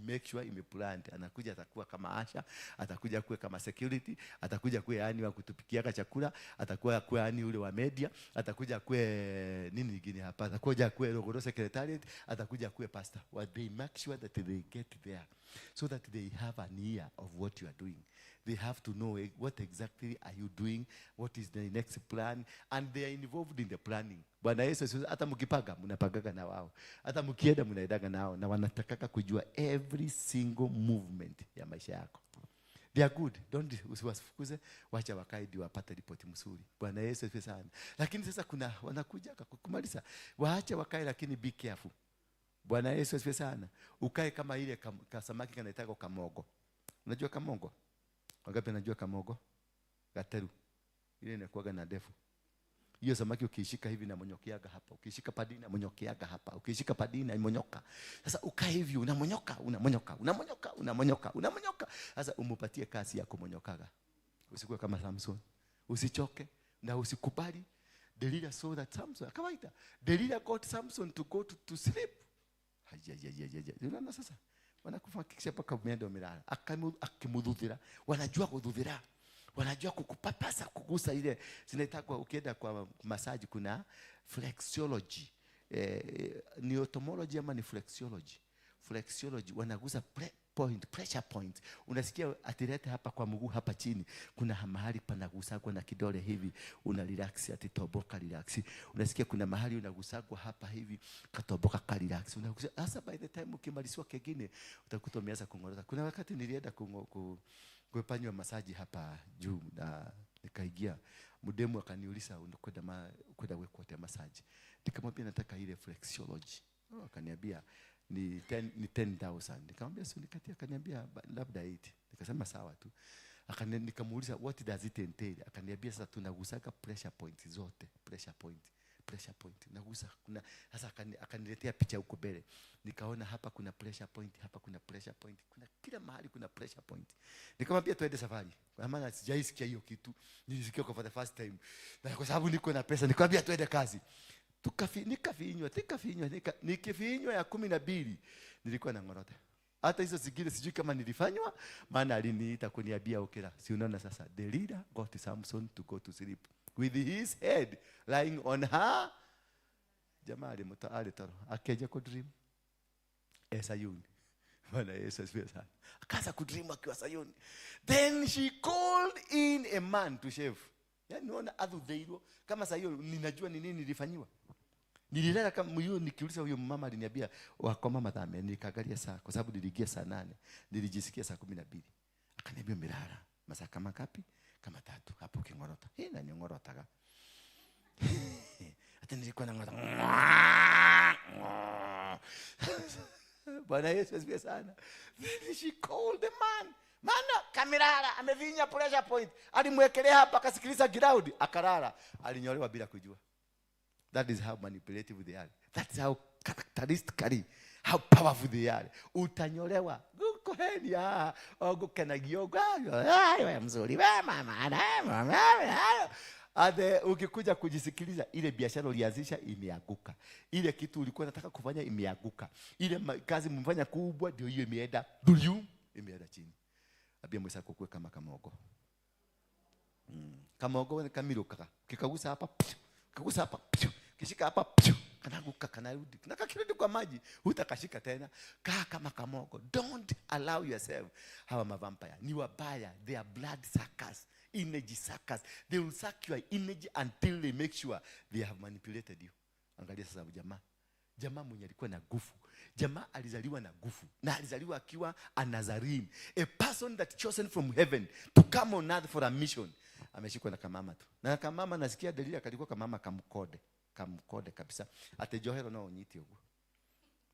make sure imeplant. Anakuja atakuwa kama asha, atakuja kuwe kama security, atakuja kuwe yani wa kutupikia chakula, atakuwa kuwe yani ule wa media, atakuja kuwe nini nyingine hapa, atakuja kuwe rogoro secretariat, atakuja kuwe pastor. What they make sure that they get there so that they have an ear of what you are doing. They have to know what exactly are you doing, what is the next plan, and they are involved in the planning. Bwana Yesu, hata mkipanga mnapagaga na wao, hata mkienda mnaendaga nao, na wanataka kujua every single movement ya maisha yako. They are good. Usiwafukuze, wacha wakae ndio wapate ripoti mzuri. Bwana Yesu asifiwe sana. Lakini sasa kuna wanakuja kukumaliza, waache wakae, lakini be careful. Bwana Yesu asifiwe sana. Ukae kama ile kasamaki kanaitaka kamogo. Unajua kamogo? Wangapi anajua kamogo? Gateru. Ile inakuwa na ndefu. Hiyo samaki ukishika hivi na monyokiaga hapa. Ukishika padini na monyokiaga hapa. Ukishika padini na monyoka. Sasa ukae hivi unamonyoka. Sasa umupatie kazi ya kumonyokaga. Usikuwe kama Samson. Usichoke na usikubali. Delila saw that Samson, kawaida. Delila got Samson to go to sleep. Unaona sasa? Wanakufa kisha paka umeenda umelala. Akimudhudhira. Wanajua kudhudhira. Wanajua kukupapasa, kugusa ile zinaitwa, ukienda kwa massage kuna flexology. Ni automology ama ni flexology. Flexology wanagusa pressure point. Unasikia atilete hapa kwa mguu hapa chini. Kuna mahali panagusagwa na kidole hivi, una relax atitoboka relax. Unasikia kuna mahali unagusagwa hapa hivi, katoboka ka relax. Unagusa hasa by the time ukimalizwa kingine utakuta umeanza kungoroka. Kuna wakati nilienda kufanywa masaji hapa juu na Nikaingia, mdemu akaniuliza kwenda wekwa massage. Nikamwambia nataka ile flexology. Akaniambia ni 10,000. Nikamwambia sio nikatia, akaniambia labda 8. Nikasema sawa tu. Nikamuuliza what does it entail? Akaniambia sasa tunagusaka pressure points zote, pressure point nagusa. Kuna sasa akaniletea picha huko mbele. Nikaona hapa kuna pressure point, hapa kuna pressure point, kuna kila mahali kuna pressure point. Nikamwambia tuende safari. Kwa maana sijaisikia hiyo kitu. Nilisikia for the first time. Na kwa sababu niko na pesa, nikamwambia tuende kazi. Nikifinywa ya 12 nilikuwa na ngorota. Hata hizo zingine sijui kama nilifanywa, maana aliniita kuniambia okera. Si unaona sasa, the leader got Samson to go to sleep with his head lying on her. Jamaa alimtaali taro akaja ku dream Sayuni. Bwana Yesu asifiwe sana. Akaanza ku dream akiwa Sayuni. Then she called in a man to shave. Yaani unaona adhudeiro kama Sayuni, ninajua ni nini nilifanywa. Nililala kama huyo, nikiuliza huyo mama aliniambia wakoma madhame, nikaangalia saa kwa sababu niliingia saa 8, nilijisikia saa 12. Akaniambia milala masaa kama ngapi? Kama 3 hapo kingorota. Na nyongorotaga. Hata nilikuwa na ngorota. Bwana Yesu asifiwe sana. Then she called the man. Mana kamirara amevinya pressure point. Alimwekelea hapa akasikiliza ground akalala. Alinyolewa bila kujua. That is how manipulative they are. That is how characteristically, how powerful they are. Utanyolewa. Gukoheni ya. Gukenagio. Wewe mzuri. Wewe mama. Ade ukikuja kujisikiliza, ile biashara ulianzisha imeanguka. Ile kitu ulikuwa unataka kufanya imeanguka. Ile kazi mfanya kubwa ndio hiyo imeenda. Imeenda chini. Abia mwesa kukue kama kamogo. Kamogo ni kamiruka. Kikagusa hapa. Kagusa hapa. Kishika hapa. Kanaguka kanarudi. Nakakirudi kwa maji. Hutakashika tena. Kaa kama kamogo. Don't allow yourself. Hawa mavampire ni wabaya. They are blood suckers. Energy suckers. They will suck your energy until they make sure they have manipulated you. Angalia sasa jamaa mwenye alikuwa na nguvu. Jamaa alizaliwa na nguvu. Na alizaliwa akiwa a Nazarene. A person that chosen from heaven to come on earth for a mission. Ameshikwa na kamama tu. Na kamama nasikia dalili akalikuwa kamama kamkode kabisa. Ate Johero na onyiti huko.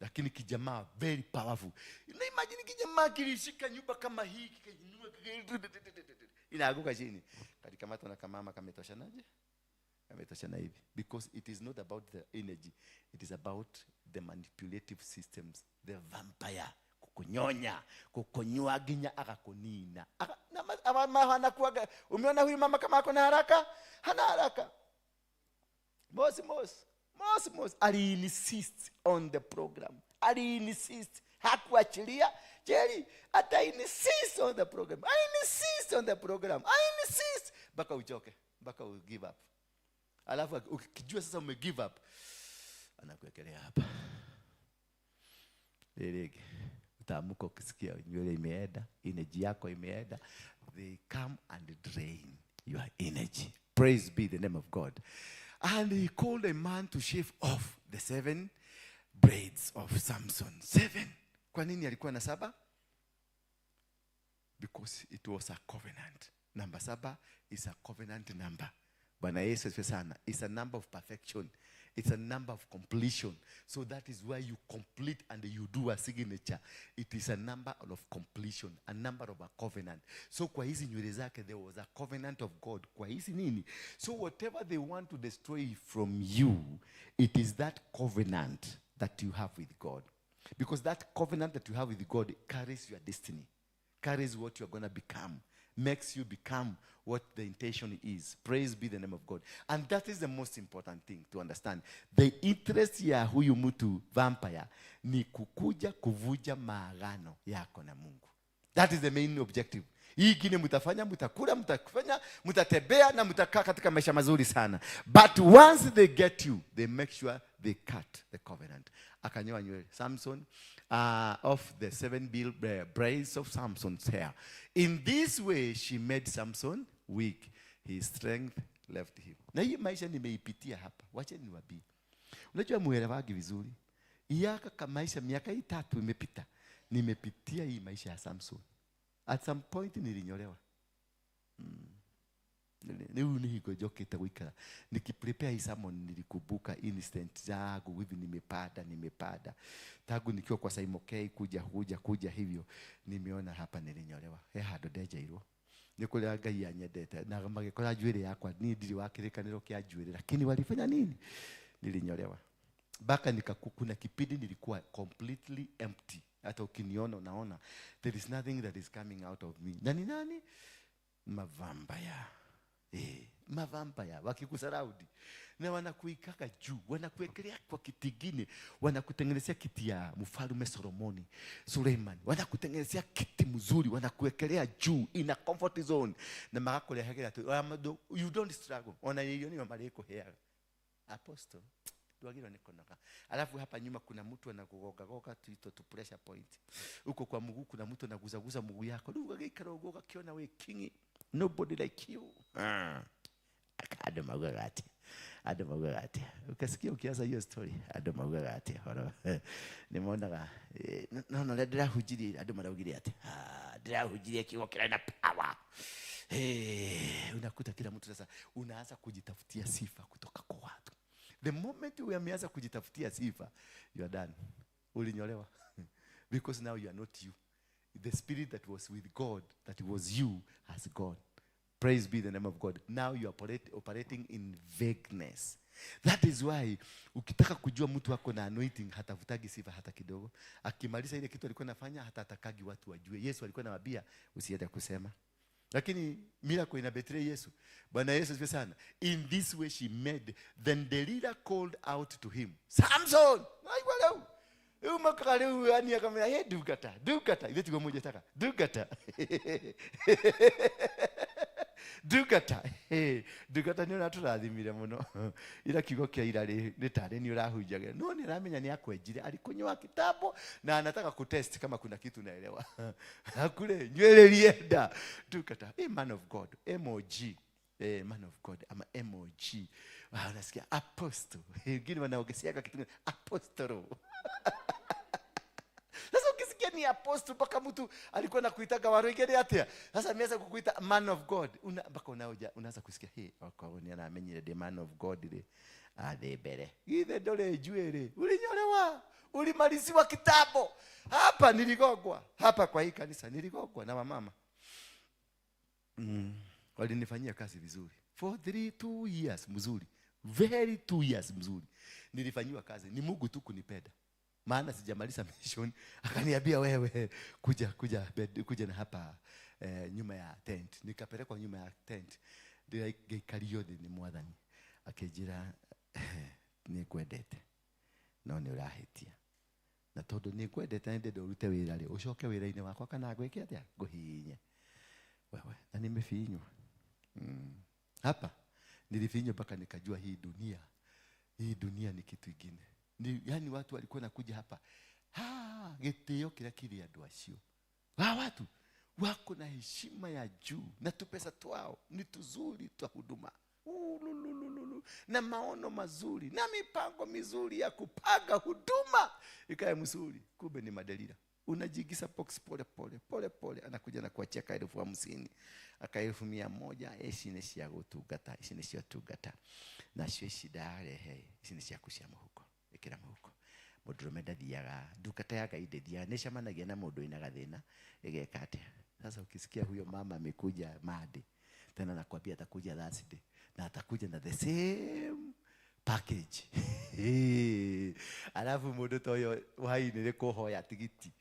Lakini kijamaa very powerful. Na imagine kijamaa kilishika nyumba kama hii kikainua inaanguka chini. Kalikamata na kamama kametoshanaje? Kametoshana hivi. Because it is not about the energy. It is about the manipulative systems. The vampire. Kukunyonya. Kukunyua ginya akakunina. Anakuaga. Umeona huyu mama kama ako na haraka? Hana haraka. Mos. Ali insist on the program. Ali insist. Hakuachilia. Jerry, ata insist on the program. I insist on the program. I insist. Baka uchoke. Baka u give up. Alafu ukijua sasa ume give up, anakuwekelea hapa. Lelege. Utaamka ukisikia nywele imeenda, energy yako imeenda. They come and drain your energy. Praise be the name of God. And he called a man to shave off the 7 braids of Samson. 7. Kwa nini alikuwa na 7? Because it was a covenant. Number 7 is a covenant number. Bwana Yesu asifiwe sana. It's a number of perfection. It's a number of completion. So that is why you complete and you do a signature. It is a number of completion, a number of a covenant. So kwa hizi nywele zake there was a covenant of God. Kwa hizi nini? So whatever they want to destroy from you, it is that covenant that you have with God. Because that covenant that you have with God carries your destiny. Carries what you're going to become. Makes you become what the intention is. Praise be the name of God. And that is the most important thing to understand. The interest ya huyu mtu vampire ni kukuja kuvuja maagano yako na Mungu. That is the main objective. Hii gine mutafanya, mutakula, mutakufanya, mutatembea na mutakaa katika maisha mazuri sana. But once they get you, they make sure they cut the covenant. Akanyoa nywele Samson of the 7 braids of Samson's hair. In this way she made Samson weak. His strength left him. Na hii maisha nimeipitia hapa. Wacha niwaambie. Unajua muelewagi vizuri. Iyaka kama maisha miaka 3 imepita. Nimepitia hii maisha ya Samson. At some point nilinyolewa. Niu niko joketa wikara. Nikiprepare hii sermon nilikumbuka instant zangu hivi nimepada. Tangu nikiwa kwa Saimokei kuja hivyo nimeona hapa nilinyolewa. Hado deja hilo. Nikulia Ngai anyendete na magikora njuire yakwa ni ndiri wakirikaniro kia njuire lakini walifanya nini? Nilinyolewa. Baka nikakukuna kipindi nilikuwa completely empty. Hata ukiniona unaona there is nothing that is coming out of me. Nani? Mavampaya. Mavampaya wakikusaraudi na wanakuikaka juu, wanakuekelea kwa kiti kingine, wanakutengenezea kiti ya mfalme Suleiman, wanakutengenezea kiti mzuri, wanakuekelea juu in a comfort zone na makakole hagera tu you don't struggle ona hiyo ni mamareko hea apostle tuagiro nikonoka. Alafu hapa nyuma kuna mtu anakugoga tuito to pressure point. Uko kwa mguu kuna mtu anaguzaguza mguu yako. Ndugu gikarogoga kiona we king. Nobody like you. Adamagati. Ukasikia ukianza hiyo story. Adamagati. Horo. Nimeona no ndira hujiri adamagiri ati. Ndira hujiri kiwa kila na power. Unakuta kila mtu sasa unaanza kujitafutia sifa kutoka kwa watu. The moment umeanza kujitafutia sifa, you are done. Ulinyolewa. Because now you are not you. The spirit that was with God, that was you, has gone. Praise be the name of God. Now you are operating in vagueness. That is why ukitaka kujua mtu wako na anointing hatafutagi sifa hata kidogo. Akimaliza ile kitu alikuwa anafanya hata atakagi watu wajue. Yesu alikuwa anawaambia usiende kusema. Lakini miracle ina betray Yesu. Bwana Yesu asifiwe sana. In this way she made. Then the leader called out to him, Samson! Aiwala. Umakale yani akamwambia, dukata. Ile tigo moja taka. Dukata. Dukata ni unaturathimire muno. Ila kigo kia irari nitare ni urahunjaga. No ni ramenya ni akwenjire alikunywa kitabu na anataka kutest kama kuna kitu naelewa. Hakule nywele lienda. Dukata, man of God, MOG. Man of God, ama MOG. Unasikia apostle. Wengine wanaongezea kitu apostolo. Sasa ukisikia ni apostle mpaka mtu alikuwa anakuitaga Waruinge atia. Sasa ameanza kukuita man of God. Mpaka unaanza kusikia ni anamenyire the man of God ile. Adebere. Ile dole juere. Ulinyolewa. Ulimaliziwa kitabu. Hapa niligogwa. Hapa kwa hii kanisa niligogwa na mama. Walinifanyia kazi vizuri. For 2 years mzuri. Very 2 years mzuri. Nilifanywa kazi. Ni Mungu tu kunipenda. Maana sijamaliza mission. Akaniambia wewe kuja na hapa nyuma ya tent. Nikapelekwa nyuma ya tent. Ndio gikariode ni mwathani. Akejira nikwendete. No ni urahitia. Na tondu nikwendete ndende urute wira ri ucoke wira-ini wakwa kana gwike atia nguhinye. Wewe na nimefinywa. Hapa nilifinywa mpaka nikajua hii dunia ni kitu kingine. Yani watu walikuwa nakuja hapa. Gitio kila kili ya doasio. Watu wako na heshima ya juu na tupesa twao ni tuzuri twa huduma. Na maono mazuri na mipango mizuri ya kupaga huduma ikae mzuri. Kumbe ni madelira. Unajigisa box pole anakuja na kuachia 50,000 aka 100,000 eshineshi ya gutugata eshineshi ya tugata na shidare eshineshi ya kushama huko ikira huko modromeda diaga dukata yaga ide dia neshamanagia na modo ina gathina igekate. Sasa ukisikia huyo mama amekuja madi tena nakwambia atakuja last day na atakuja na the same package. Alafu modo toyo wai nile kuhoya tigiti.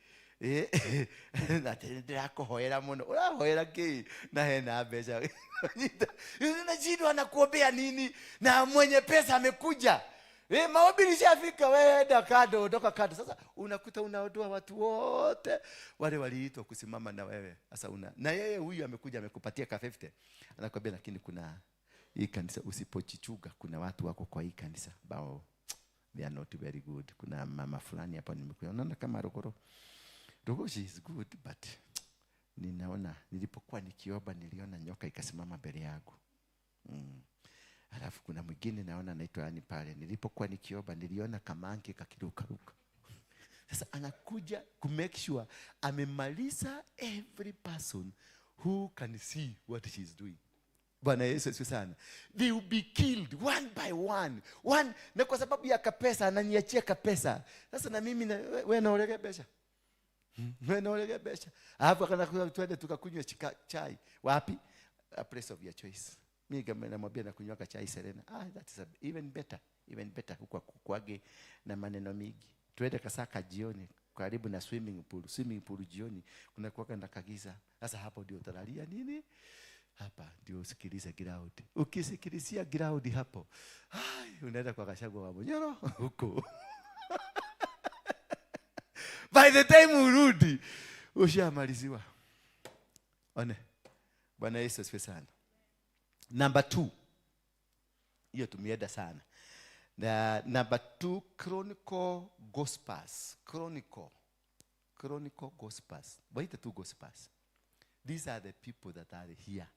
Na tendera kuhoera muno. Urahoera ki na hena mbeca. Unajidwa anakuombea nini na mwenye pesa amekuja. Maombi nishafika wewe ondoka kado. Sasa unakuta unaodoa watu wote wale waliitwa kusimama na wewe. Sasa na yeye huyu amekuja amekupatia ka 50. Anakuambia lakini kuna hii kanisa usipochichuga kuna watu wako kwa hii kanisa bao they are not very good. Kuna mama fulani hapa nimekuja unaona kama rogoro she is good but ninaona nilipokuwa nikiomba niliona nyoka ikasimama mbele yangu. Alafu kuna mwingine naona anaitwa ani pale nilipokuwa nikiomba niliona kamanki kakiruka. Sasa anakuja to make sure amemaliza every person who can see what she is doing. Bwana Yesu asifiwe sana. They will be killed one by one. Na kwa sababu ya kapesa ananiachia kapesa. Sasa na mimi wewe naolege besha. Wewe naolege besha. Alafu kana twende tukakunywa chai. Wapi? A place of your choice. Mimi kama namwambia na kunywa chai Serena. That is even better huko kwage na maneno mingi. Twende Kasaka jioni karibu na swimming pool jioni kuna kuwaka na kagiza. Sasa hapo ndio utalalia nini? Hapa ndio usikilize ground. Ukisikilizia ground hapo, unaenda kwa kashago wa Munyoro huko. By the time urudi, ushamaliziwa. One. Bwana Yesu asifiwe sana. Number 2. Hiyo tumeenda sana. Number 2, Chronicle Gospels. Chronicle Gospels. Waita tu Gospels. These are the people that are here.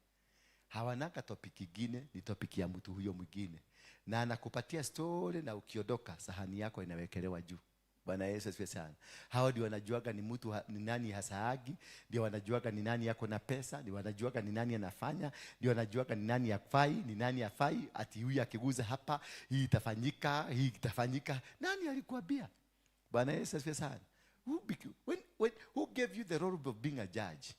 Hawanaka topic ingine, ni topic ya mtu huyo mwingine. Na anakupatia story na ukiondoka sahani yako inawekelewa juu. Bwana Yesu asifiwe sana. Hao ndio wanajuaga ni mtu ni nani hasaagi, ndio wanajuaga ni nani yako na pesa, ndio wanajuaga ni nani anafanya, ndio wanajuaga ni nani hafai, ni nani hafai, ati huyu akiguza hapa, hii itafanyika. Nani alikuambia? Bwana Yesu asifiwe sana. Who gave you the role of being a judge?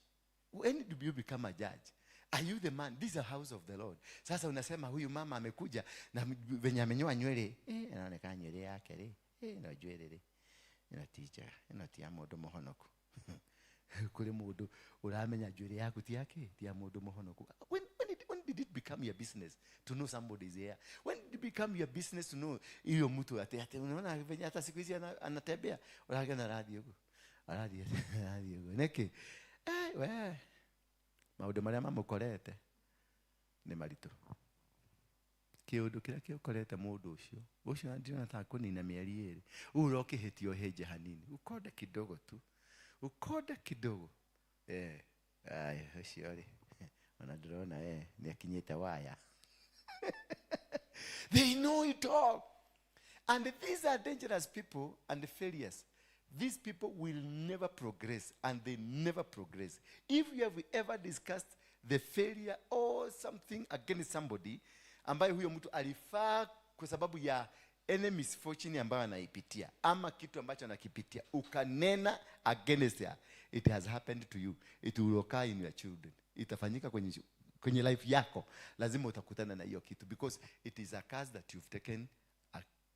When did you become a judge? Are you the man? This is a house of the Lord. Sasa unasema huyu mama amekuja na venye amenyoa nywele, anaonekana nywele yake na nywele tia modo mohonoku. Kule modo uramenya nywele yako tia modo mohonoku. When did it become your business to know somebody is here? When did it become your business to know hiyo mtu ate unaona venye hata siku hizi anatembea unaga na radio neke we maudu maria mamukorete ni marito kiundu kiria kiukorete mundu ucio ndio nataka kunina mieri eri uroke hitio heje hanini ukode kidogo ucio unadrona ni akinyita waya. They know it all, and these are dangerous people and failures. These people will never progress, and they never progress. If you have ever discussed the failure or something against somebody, ambaye huyo mtu alifaa kwa sababu ya any misfortune ambayo anaipitia, ama kitu ambacho anakipitia, ukanena against her, it has happened to you. It will occur in your children. Itafanyika kwenye life yako. Lazima utakutana na hiyo kitu, because it is a curse that you've taken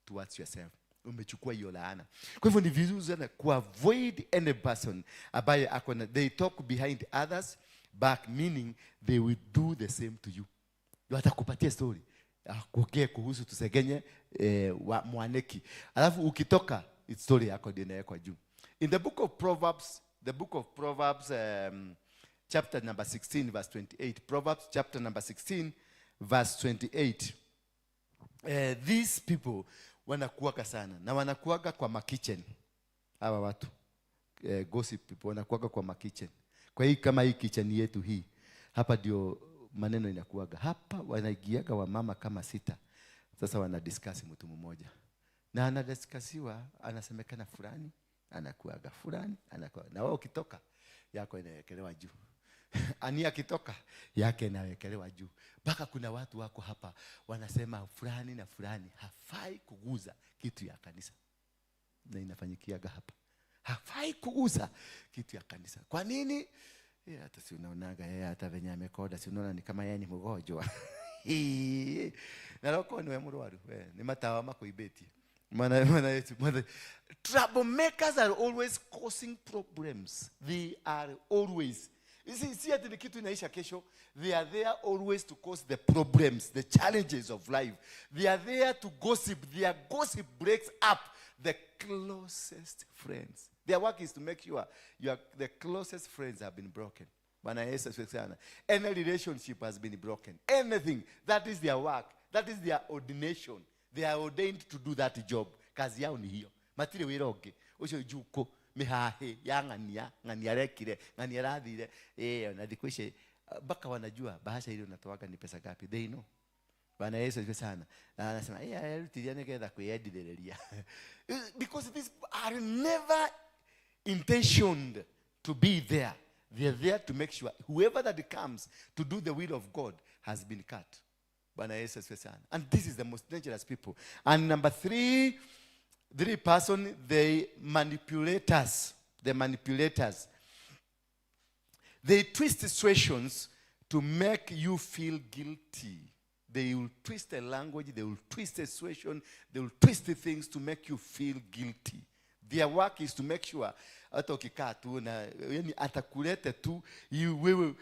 towards yourself. Umechukua hiyo laana. Kwa hivyo ni vizuri sana kuavoid any person ambaye akona they talk behind others back, meaning they will do the same to you. Watakupatia story kuongea kuhusu tusegenye mwaneki, alafu ukitoka story yako ndio inawekwa juu. In the book of Proverbs chapter number 16 verse 28. Proverbs chapter number 16 verse 28. These people wanakuaga sana na wanakuaga kwa makitchen. Hawa watu gossip people wanakuaga kwa makitchen. Kwa hii kama hii kitchen yetu hii hapa ndio maneno inakuaga. Hapa wanaigiaga wa mama kama 6. Sasa wanadiscuss mtu mmoja. Na anadiscussiwa anasemekana fulani anakuaga fulani anakuaga. Na wao ukitoka yako inawekelewa juu. Ani akitoka yake inawekelewa juu. Baka kuna watu wako hapa wanasema fulani na fulani hafai kuguza kitu ya kanisa. Na inafanyikiaga hapa. Hafai kuguza kitu ya kanisa. Kwa nini? Hata si unaonaga hata venye amekoda, si unaona ni kama yeye ni mgonjwa. Na loko ni mrwaru, ni matawa makuibeti. Troublemakers are always causing problems. They are always. See ati ni kitu inaisha kesho. They are there always to cause the problems, the challenges of life. They are there to gossip. Their gossip breaks up the closest friends. Their work is to make sure the closest friends have been broken. Any relationship has been broken. Anything. That is their work. That is their ordination. They are ordained to do that job. Kazi yao ni hiyo. Matire wiroge. Osho juko. Mihahe. Ngania rekire. Ngania radhire. Nadikwishe. Baka wanajua. Bahasha hili unatoaga ni pesa gapi. They know. Bwana Yesu asifiwe sana. Na anasema, rutiriane getha kwiyendithiriria. Because these are never intentioned to be there. They are there to make sure whoever that comes to do the will of God, has been cut. Bwana Yesu asifiwe sana. And this is the most dangerous people. And number three person, they manipulators. The manipulators. They twist situations to make you feel guilty. They will twist the language, they will twist the situation, they will twist the things to make you feel guilty. Their work is to make sure hata ukikaa tu na yani atakulete tu wewe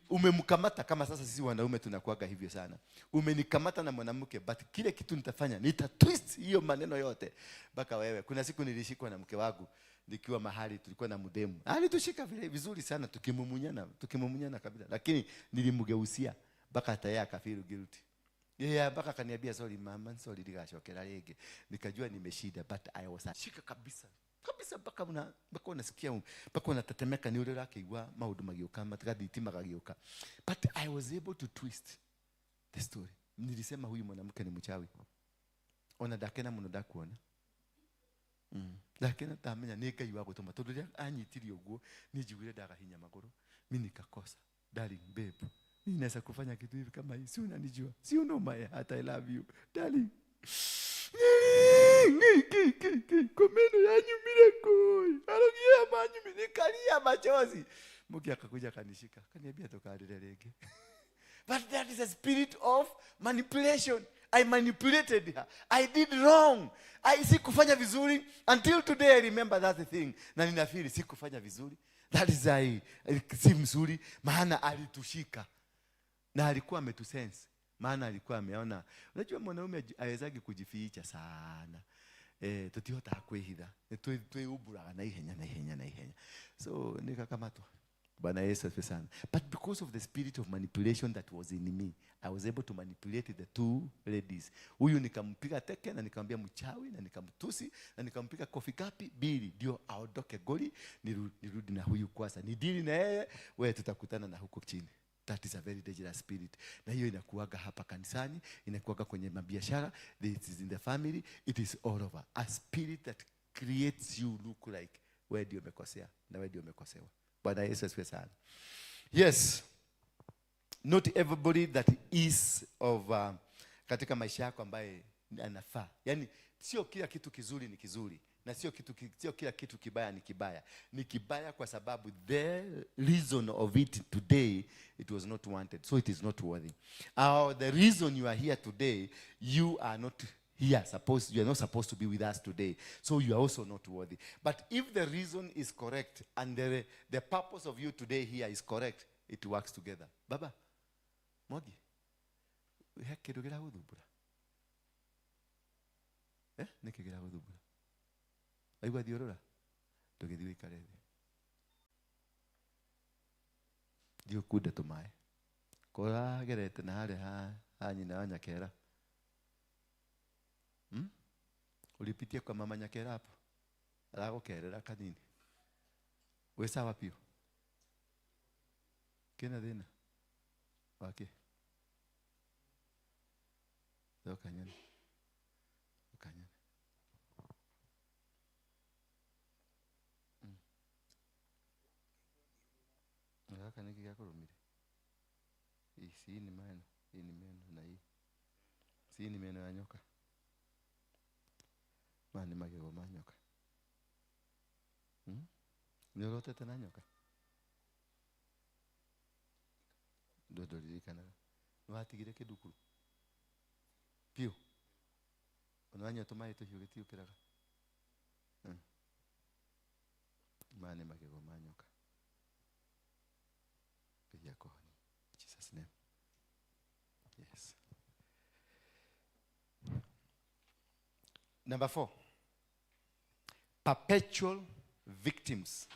umemkamata. Kama sasa sisi wanaume tunakuaga hivyo sana. Umenikamata na mwanamke, but kile kitu nitafanya twist hiyo maneno yote mpaka wewe. Kuna siku nilishikwa na mke wangu nikiwa mahali tulikuwa na mdemu. Alitushika vizuri sana tukimumunyana kabisa, lakini nilimgeusia mpaka hata yeye akafeel guilty. Mpaka akaniambia sorry mama, sorry nikashokera lege. Nikajua nimeshida, but I was shika kabisa mpaka unasikia mpaka unatetemeka, ni ule lake igwa maudu magioka matakadi itima gagioka. But I was able to twist the story. Nilisema huyu mwanamke ni mchawi. Ona dakena muno dakuona. Dakena tamenya neka iwa gutoma tondu ria anyitirio guo nijiguire ndagahinya maguru. Mimi nikakosa. Darling babe, mimi naweza kufanya kitu hivi kama hii? Si unanijua? Si you know my heart, I love you. Darling. Komeno yanyu mirekoi. Alogia manyu minikalia machozi. Muki akakuja kanishika. Kaniambia toka adelelege. But that is a spirit of manipulation. I manipulated her. I did wrong. Sikufanya vizuri. Until today I remember that thing. Na ninafiri sikufanya vizuri. That is si mzuri. Maana alitushika. Na alikuwa ametusense. Maana alikuwa ameona. Unajua mwanaume hawezagi kujificha sana. Tutihota hakwehitha. Tweyuburaga na ihenya. So nikakamatwa. Bwana Yesu asifiwe sana. But because of the spirit of manipulation that was in me, I was able to manipulate the two ladies. Huyu nikampiga teke na nikamwambia mchawi na nikamtusi na nikampiga kofi kapi bili ndio aondoke goli, nirudi na huyu kwasa. Nidili na yeye, wewe tutakutana na huko chini. That is a very dangerous spirit. Na hiyo inakuaga hapa kanisani, inakuaga kwenye mabiashara, it is in the family, it is all over. A spirit that creates you look like wewe ndio umekosea na wewe ndio umekosewa. Bwana Yesu asifiwe sana. Yes. Not everybody that is of katika maisha yako ambaye anafaa. Yaani sio kila kitu kizuri ni kizuri na sio kila kitu kibaya ni kibaya. Ni kibaya kwa sababu the reason of it today it was not wanted, so it is not worthy. The reason you are here today, you are not here, you are not supposed to be with us today. So you are also not worthy. But if the reason is correct and the purpose of you today here is correct, it works together. Baba, Mogi, hekirugira guthubura. Nikigira guthubura. Aigua thiorora. Tugithiwe ikarethi. Dio kude tumae. Kora gerete na hale ha nyina wa Nyakera. Ulipitia kwa mama Nyakera hapo. Aragokerera kanini. We sawa pio. Kena thina. Wake. Dokanyani. Dokanyani. Ngaka niki gakurumire. Isi ni meno, na hii. Si ni meno ya nyoka. Mani magego ma nyoka. Nyorotete na nyoka. Dodoririkana. Nwatigire kidukuru. Pio. Onanya tomaye to hiugeti ukiraga. Mani magego ma nyoka. Yako. Jesus name. Yes. Number 4. Perpetual victims.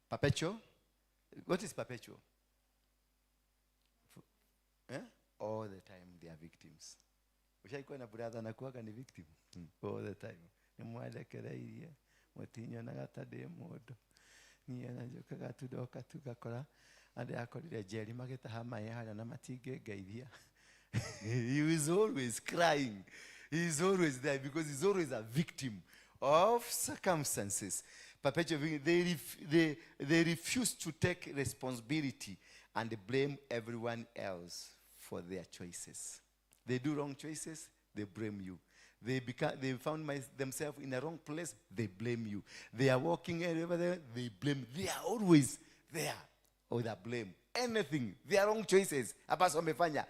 Perpetual? What is perpetual? All the time they are victims. Ushaikuwa na brother anakuwa ni victim. All the time. Nimwalekereirie. Mutinyo na gatade modo. Ni anajoka gatudoka tugakora. Ande akorire jeri mageta hamaye hana na matige geithia. He is always crying. He is always there because he's always a victim of circumstances. Perpetual victim. They refuse to take responsibility and blame everyone else for their choices. They do wrong choices, they blame you. They found themselves in a wrong place, they blame you. They are walking over there, they blame. They are always there with a blame. Anything, their wrong choices. Abaso wamefanya.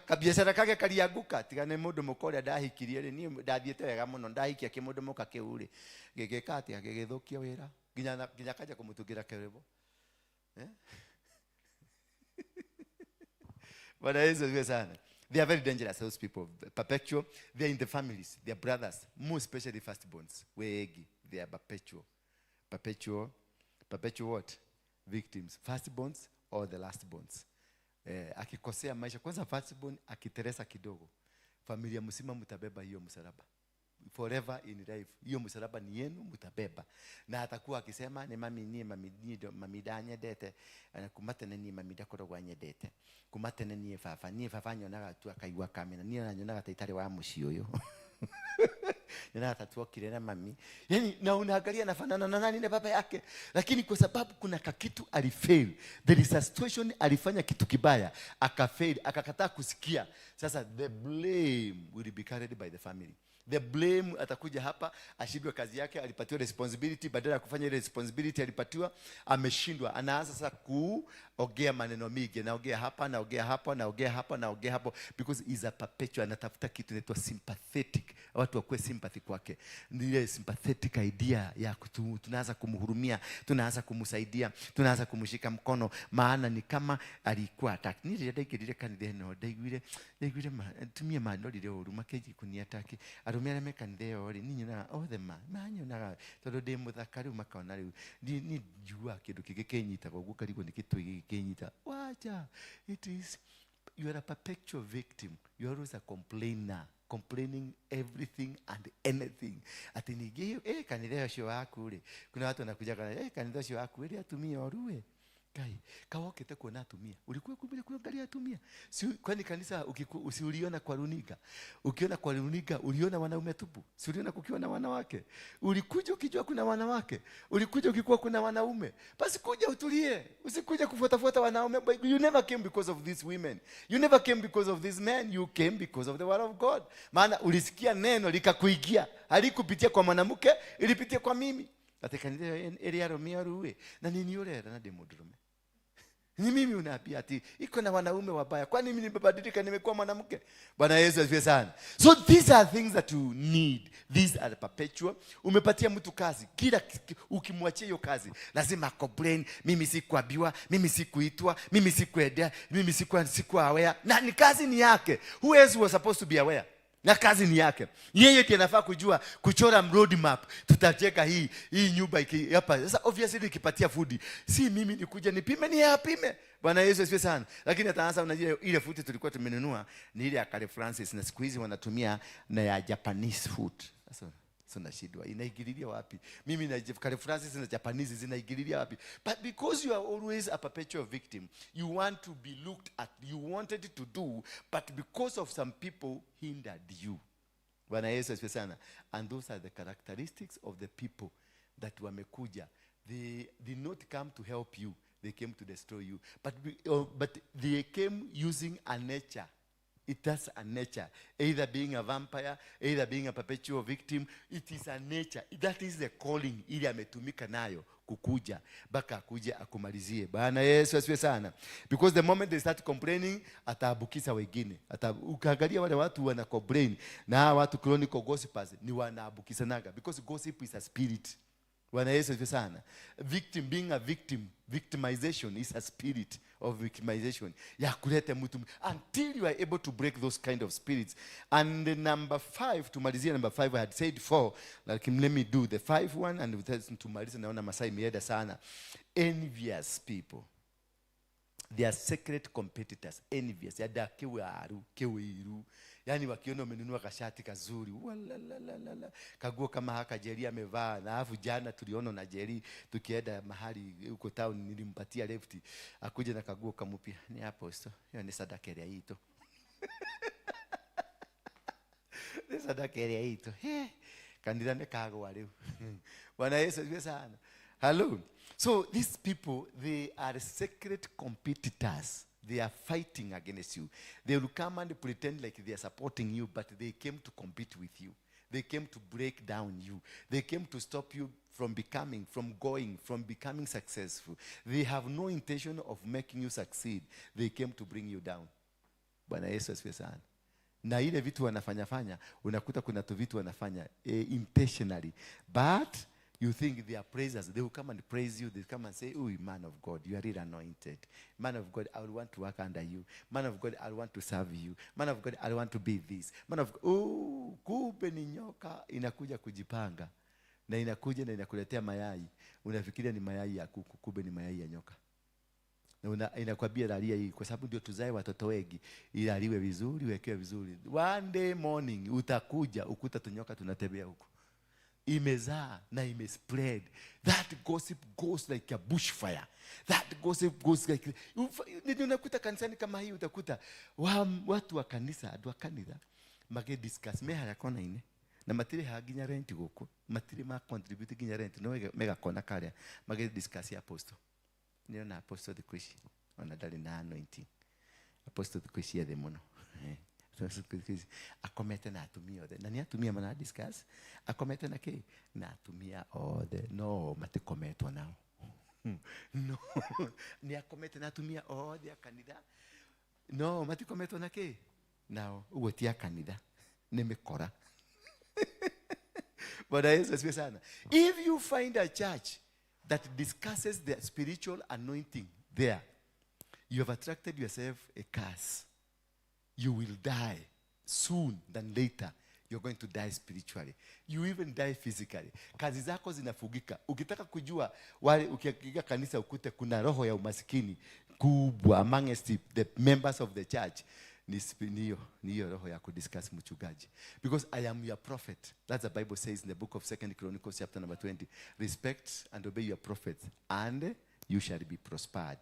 Kabiashara kake kalianguka. Tigane mundu mukore ndahikirie ni ndathiete wega muno ndahikia kimundu muka kiuri. Gigekati agigithukia wira. Ginya kaja kumutungira kerebo. Bwana Yesu asifiwe sana. They are very dangerous, those people. Perpetual. They are in the families. They are brothers. More especially firstborns. Wegi. They are perpetual. Perpetual what? Victims. Firstborns or the lastborns. Akikosea maisha. Kwanza firstborn akiteresa kidogo. Familia msima mutabeba hiyo msalaba. Forever in life. Hiyo msalaba ni yenu mutabeba. Na atakuwa akisema ni mamida nyedete. Kumatene ni mamida korogwa nyedete. Kumatene ni fafa nyonaga tu akaiwa kamena. Ni nyonaga taitari wa mushi uyo. Nyonaga tatua kirena mami. Yani na unaangalia nafanana na nani na baba yake. Lakini kwa sababu kuna kakitu alifail. There is a situation alifanya kitu kibaya. Akafail. Akakataa kusikia. Sasa the blame will be carried by the family. The blame atakuja hapa, ashindwe kazi yake, alipatiwa responsibility, badala ya kufanya ile responsibility alipatiwa, ameshindwa. Anaanza sasa kuongea maneno mingi, naongea hapa, naongea hapa, naongea hapa, naongea hapo, because is a perpetual, anatafuta kitu inaitwa sympathetic. Watu wakuwe sympathy kwake. Ile sympathetic idea ya tunaanza kumhurumia, tunaanza kumsaidia, tunaanza kumshika mkono, maana ni kama alikuwa attack. Nile daigire kanithe no, daigire tumie mano lile huruma keji kuniataki. Arumere mekanitheo ri ninyona othe manyonaga tondu ndi muthakaru makona riu ni jua kindu kigikenyita koguo karigo ni kitu gikenyita. Wacha, it is, you are a perpetual victim. You are always a complainer, complaining everything and anything. Ati nige kanitheo cio waku ri, kuna watu wanakuja kana kanitheo cio waku ri atumia orue kai kawokete kuona atumia. Ulikuwa kubile kuangalia atumia. Si kwani kanisa usiuliona kwa runinga. Ukiona kwa runinga uliona wanaume tupu. Si uliona kukiwa na wanawake. Ulikuja ukijua kuna wanawake. Ulikuja ukikuwa kuna wanaume. Basi kuja utulie. Usikuja kufuata wanaume. You never came because of these women. You never came because of these men. You came because of the word of God. Maana ulisikia neno likakuingia. Halikupitia kwa mwanamke, ilipitia kwa mimi. Atekanile eri Romeo ruwe. Na nini urera na demodurume. Ni mimi unaambia ati iko na wanaume wabaya. Kwani mimi nimebadilika nimekuwa mwanamke? Bwana Yesu asifiwe sana. So these are things that you need. These are perpetual. Umepatia mtu kazi. Kila ukimwachia hiyo kazi lazima complain, mimi sikuambiwa, mimi sikuitwa, mimi sikuendea, mimi sikuwa aware. Na ni kazi ni yake. Who else was supposed to be aware? Na kazi ni yake. Yeye ndiye anafaa kujua kuchora road map. Tutacheka hii nyumba iki hapa. Sasa obviously ikipatia food, si mimi nikuja nipime, ni yapime. Bwana Yesu asifiwe sana. Lakini ataanza unajua ile food tulikuwa tumenunua ni ile ya Kale Francis, na siku hizi wanatumia na ya Japanese food. Sasa tunashindwa inaigililia wapi? Mimi na Kale Francis na Japanese zinaigililia wapi? But because you are always a perpetual victim, you want to be looked at, you wanted to do, but because of some people hindered you. Bwana Yesu asifiwe sana. And those are the characteristics of the people that wamekuja. They did not come to help you, they came to destroy you. But they came using a nature. It has a nature, either being a vampire, either being a perpetual victim. It is a nature. That is the calling ili ametumika nayo kukuja baka kuja akumalizie. Bwana Yesu asifiwe sana. Because the moment they start complaining, ataabukisa wengine. Ukaangalia wale watu wana complain na watu chronicle gossipers ni wanaabukisa naga, because gossip is a spirit. Bwana Yesu asifiwe sana. Victim, being a victim, victimization is a spirit of victimization. Ya kulete mtu until you are able to break those kind of spirits. And the number 5, tumalizia number 5, I had said 4, like let me do the 5 one and tumalizia naona masaa imeenda sana. Envious people. They are secret competitors. Envious. Yada kewiru. Yani wakiona umenunua kashati kazuri, wala kaguo kama haka Jerry amevaa, na afu jana tuliona na Jerry tukienda mahali huko town, nilimpatia left akuje na kaguo kamupia. Ni hapo sto. Hiyo ni sadaka ya hito. Ni sadaka ya hito. Kandida mekago leo. Bwana Yesu asifiwe sana. Hello. So these people, they are secret competitors. They are fighting against you. They will come and pretend like they are supporting you, but they came to compete with you. They came to break down you. They came to stop you from becoming, from going, from becoming successful. They have no intention of making you succeed. They came to bring you down. Bwana Yesu asifiwe sana. Na ile vitu wanafanya, unakuta kuna tu vitu wanafanya intentionally. But you think they are praisers. They will come and praise you. They come and say, "Oh, man of God, you are really anointed. Man of God, I will want to work under you. Man of God, I want to serve you. Man of God, I want to be this. Man of God, oh, kumbe ni nyoka inakuja kujipanga. Na inakuja na inakuletea mayai. Unafikiria ni mayai ya kuku, kumbe ni mayai ya nyoka. Na inakwambia lalia hii kwa sababu ndio tuzae watoto wengi, ilaliwe vizuri, wekewe vizuri. One day morning utakuja ukuta tunyoka tunatembea huko. Imezaa na imespread. That gossip goes like a bushfire. That gossip goes like, unakuta kanisani kama hii utakuta watu wa kanisa, adu wa kanitha mage discuss meha yakona ine na matire haginya rent goko, matire ma contribute ginya rent no mega kona karea mage discuss ya apostle. Niyo na apostle the Christ ona dali na anointing. Apostle the Christ ya demono. Akomete na atumia ode. Nani atumia mana discuss? Akomete na ke? Na atumia ode. No, mate kometo nao. No. Ni akomete na atumia ode ya kanida. No, mate kometo na ke? Now, uweti ya kanida. Nemekora. But if you find a church that discusses the spiritual anointing there, you have attracted yourself a curse. You will die soon than later. You're going to die spiritually. You even die physically. Kazi zako zinafugika. Ukitaka kujua wale ukiingia kanisa ukute kuna roho ya umasikini kubwa amongst the members of the church, niyo roho ya kudiscuss mchungaji. Because I am your prophet. That's the Bible says in the book of 2 Chronicles chapter number 20. Respect and obey your prophets, and you shall be prospered.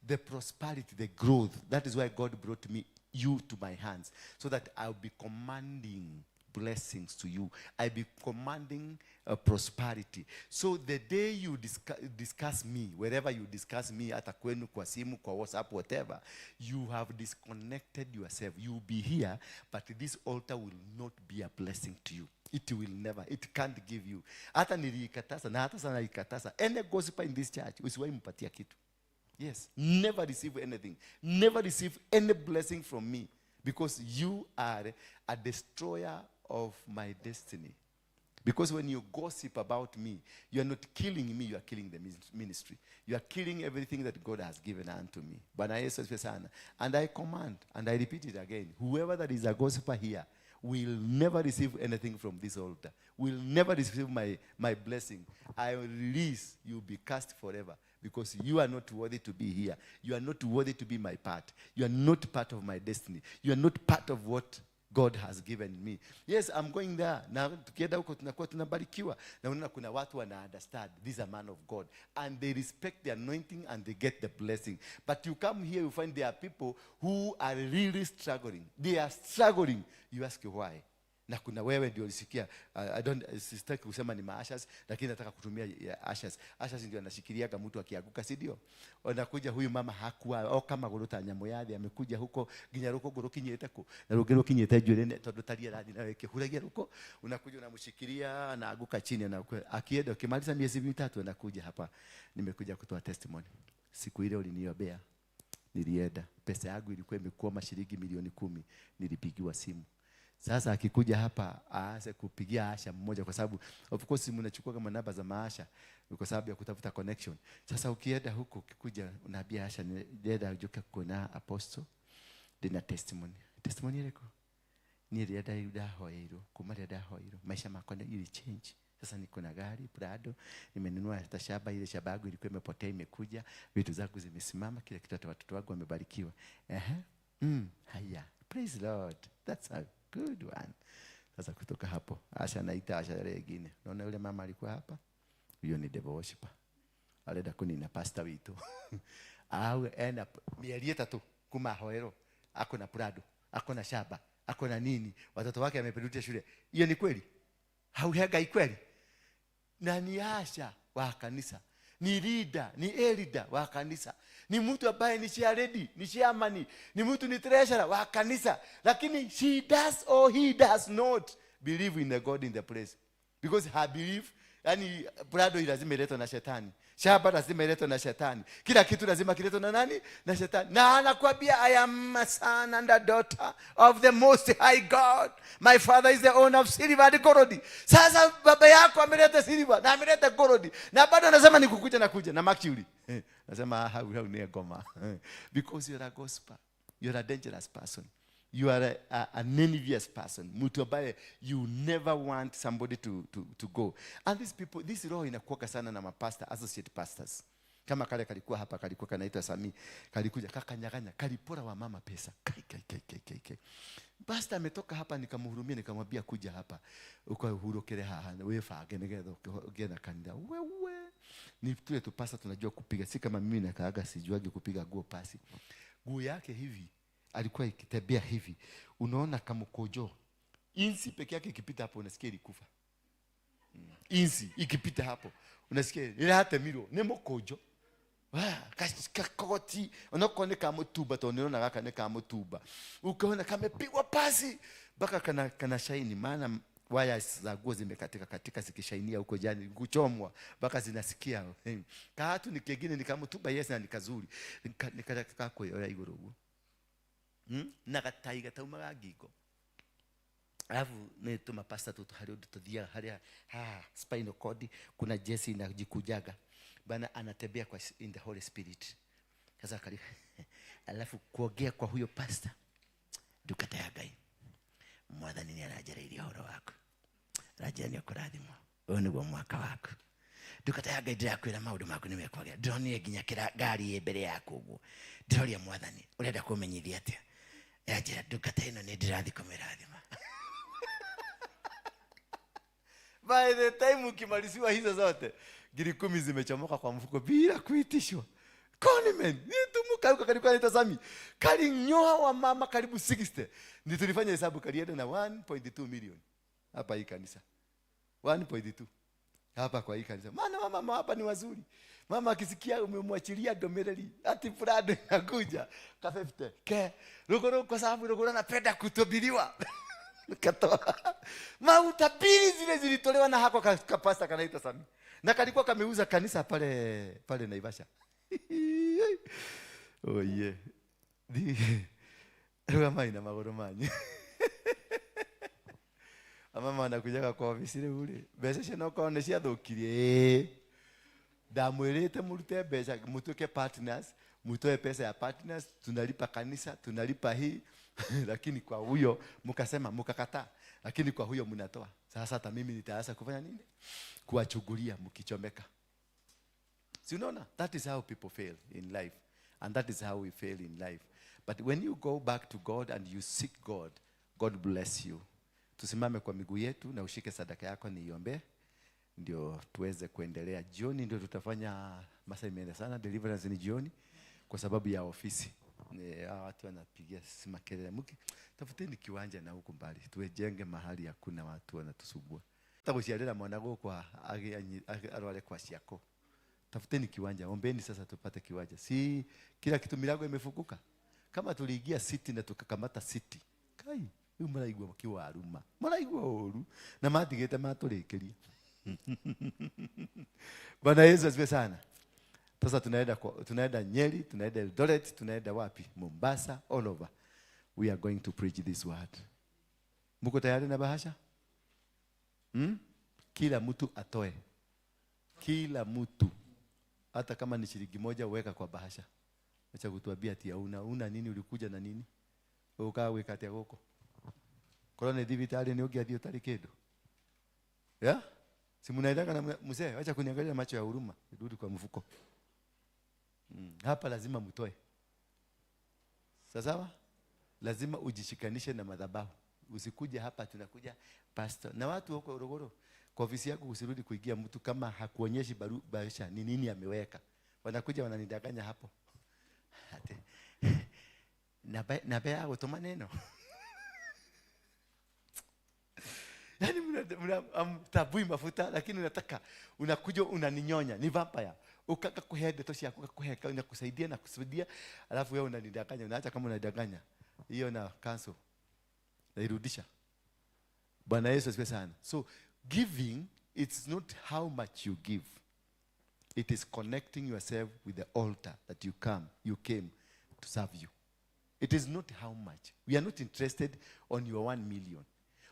The prosperity, the growth, that is why God brought you to my hands, so that I'll be commanding blessings to you. I'll be commanding prosperity. So the day you discuss me, wherever you discuss me, hata kwenu kwa simu, kwa WhatsApp, whatever, you have disconnected yourself. You'll be here, but this altar will not be a blessing to you. It will never. It can't give you. Hata niliikatasa na hata sana ikatasa. Any gossiper in this church, usiwahi mpatia kitu. Yes, never receive anything. Never receive any blessing from me, because you are a destroyer of my destiny. Because when you gossip about me, you are not killing me, you are killing the ministry. You are killing everything that God has given unto me. And I command, and I repeat it again, whoever that is a gossiper here will never receive anything from this altar. Will never receive my blessing. I will release, you will be cast forever. Because you are not worthy to be here. You are not worthy to be my part. You are not part of my destiny. You are not part of what God has given me. Yes, I'm going there. Na tukienda huko tunakuwa tunabarikiwa. Na unaona kuna watu wana understand this is a man of God. And they respect the anointing and they get the blessing. But you come here, you find there are people who are really struggling. They are struggling. You ask why? Na kuna wewe ndio ulisikia, sitaki kusema ni maashas, lakini nataka kutumia ashas. Ashas ndio anashikiliaga mtu akianguka, si ndio? Unakuja huyu mama hakuwa au kama gorota nyamo yadi amekuja huko ginyaruko gorokinyete ko na rugero kinyete jurene todo taria radi na weke huragia ruko, unakuja unamshikilia anaanguka chini na akienda ukimaliza miezi mitatu anakuja hapa, nimekuja kutoa testimony. Siku ile uliniombea, nilienda, pesa yangu ilikuwa imekuwa shilingi milioni 10, nilipigiwa simu. Sasa akikuja hapa aanze kupigia Asha mmoja, kwa sababu of course mnachukua kama namba za maasha kwa sababu ya kutafuta connection. Sasa ukienda huko ukikuja unaambia Asha nenda ujoke kuna apostle dina testimony yako ni riada hoiro kumari hoiro maisha mako ili change. Sasa niko na gari Prado, nimenunua hata shamba, ile shamba yangu ilikuwa imepotea imekuja, vitu zangu zimesimama, kila kitu, watoto wangu wamebarikiwa. Haya, praise Lord, that's a good one. Sasa kutoka hapo Asha naita Asha nyingine. Unaona yule mama alikuwa hapa? Huyo ni devil worshiper. Alenda kunina pastor wetu. Au enda miezi 3 kuma hoero. Ako na Prado, ako na shamba, ako na nini? Watoto wake ameperutia shule. Hiyo ni kweli? Hauhega ikweli? Na ni Asha wa kanisa. ni leader, ni elder wa kanisa, ni mtu ambaye ni chairlady, ni chairman, ni mtu ni treasurer wa kanisa, lakini she does or he does not believe in the God in the place, because her belief, yani brado lazima iletwe na shetani, shamba lazima iletwe na shetani, kila kitu lazima kiletwe na nani? Na shetani. Na anakuambia I am a son and a daughter of the most high God, my father is the owner of silver and gold. Sasa baba yako ameleta silver na ameleta gold, na bado anasema nikukuja na kuja na mercury. Nasema how ni goma. Because you are a gospel, you are a dangerous person, you are an envious person, mtu ambaye you never want somebody to go. And these people, this roho inakuwa sana na mapasta, associate pastors. Kama kale kalikuwa hapa, kalikuwa kanaitwa Sami, kalikuja kakanyaganya, kalipora wa mama pesa. Kai. Pastor ametoka hapa, nikamhurumia, nikamwambia kuja hapa ukahurokere haha wewe fage nigetho ugena kanida wewe. Ni tule tu pasta tunajua kupiga, si kama mimi nakaaga sijuagi kupiga guo pasi. Guo yake hivi alikuwa ikitembea hivi, unaona kama kojo insi peke yake ikipita hapo unasikia ilikufa. Insi ikipita hapo unasikia ile hata miro nemo kojo kakoti unakone kama tuba to unaona kaka ne kama tuba, ukaona kamepigwa pasi baka kana shaini, maana waya za nguo zimekatika katika zikishainia huko jani kuchomwa baka zinasikia. Kaatu ni kingine ni kama tuba, yes, na nikazuri nikataka kuyoya igoro na gataiga taumaga ngingo. Alafu netuma pasta tutu hari tuthia hari spinal cord, kuna Jesse inajikujaga bana, anatembea kwa in the Holy Spirit. Sasa kali alafu kuogea kwa huyo pasta dukataya gai mwathani ni arajereria horo wako, rajani akurathimwa one gwa mwaka wako, dukataya gai ndirakwira maundu maku ni mekwagera, ndonire nginya kira gari mbere yako guo, ndiroria mwathani urenda kumenyithia atia, ajira dukata ino ni ndirathi kumirathima. By the time ukimaliziwa hizo zote, ngiri 10 zimechomoka kwa mfuko bila kuitishwa. Condiment, nitumuka huko kalikuwa anaitwa Sami. Kali nyoa wa mama karibu 60. Ndio tulifanya hesabu kalienda na 1.2 million. Hapa hii kanisa. 1.2. Hapa kwa hii kanisa. Maana mama hapa ni wazuri. Mama akisikia umemwachilia domereli, ati Prado inakuja ka 50. Ke, rugoro kwa sababu rugoro anapenda kutobiliwa. Katoa. Mautabiri zile zilitolewa na hako kapasta kanaitwa Sami. Na kalikuwa kameuza kanisa pale Naivasha. Oh yeah. Rugama ina magoro manyi. Mama anakujaga kwa ofisi ile ule. Besha no kaone cia thukirie. Damwelete murute pesa, mutuke partners, mutoe pesa ya partners, tunalipa kanisa, tunalipa hii. Lakini kwa huyo mkasema mkakataa, lakini kwa huyo mnatoa. Sasa hata mimi nitaanza kufanya nini? Kuwachugulia mkichomeka. Si unaona? That is how people fail in life, and that is how we fail in life. But when you go back to God and you seek God, God bless you. Tusimame kwa miguu yetu na ushike sadaka yako niombe, ndio tuweze kuendelea. Jioni ndio tutafanya, masaa imeenda sana, deliverance ni jioni kwa sababu ya ofisi. Watu wanapigia sima kelele, mki tafuteni kiwanja na huko mbali tuwejenge mahali hakuna watu wanatusubua. Takushialela mwanago kwa arwale kwa siako. Tafuteni kiwanja, ombeni sasa tupate kiwanja. Si kila kitu milango imefunguka. Kama tuliingia city na tukakamata city. Kai, huyu mlaigwa kiwa aruma. Mlaigwa oru na matigete maturekeria. Bwana Yesu asifiwe sana. Sasa tunaenda Nyeri, tunaenda Eldoret, tunaenda wapi? Mombasa, all over. We are going to preach this word. Mko tayari na bahasha? Kila mtu atoe. Kila mtu. Hata kama ni shilingi moja weka kwa bahasha. Acha kutuambia ati una nini, ulikuja na nini? Ukaa weka ati huko. Korone divitali ni ugia dio talikedo. Yeah? Si mnaendanga na mzee, acha kuniangalia macho ya huruma. Rudi kwa mfuko. Hapa lazima mtoe. Sawa? Lazima ujishikanishe na madhabahu. Usikuje hapa tunakuja pastor. Na watu huko Rogoro, kwa ofisi yako usirudi kuingia mtu kama hakuonyeshi bahasha ni nini ameweka. Wanakuja wananidanganya hapo. Ate. Na bea utoma neno. Yaani mtabui mafuta lakini unataka unakuja unaninyonya, ni vampire. ukaka kuhede toshi yako kuheka na kusaidia na kusaidia, alafu wewe unanidanganya, unaacha kama unadanganya. Hiyo na cancel. Nairudisha. Bwana Yesu asifiwe sana. So giving, it's not how much you give. It is connecting yourself with the altar that you came to serve you. It is not how much. We are not interested on your 1 million.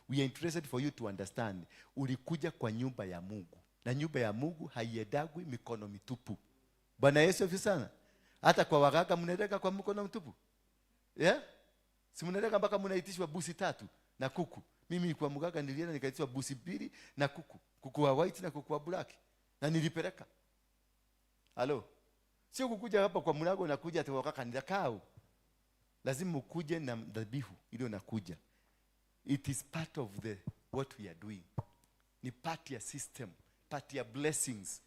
We are interested for you to understand. Ulikuja kwa nyumba ya Mungu. Na nyumba ya Mungu haiendagwi mikono mitupu. Bwana Yesu asifiwe sana. Hata kwa waganga mnaendeka kwa mikono mitupu. Yeah? Si mnaendeka mpaka mnaitishwa busi 3 na kuku. Mimi kwa mganga nilienda nikaitishwa busi 2 na kuku. Kuku wa white na kuku wa black. Na nilipeleka. Halo. Sio kukuja hapa kwa mlango na kuja ati wakaka ndakao. Lazima ukuje na dhabihu ile unakuja. It is part of what we are doing. Ni part ya system, part ya blessings.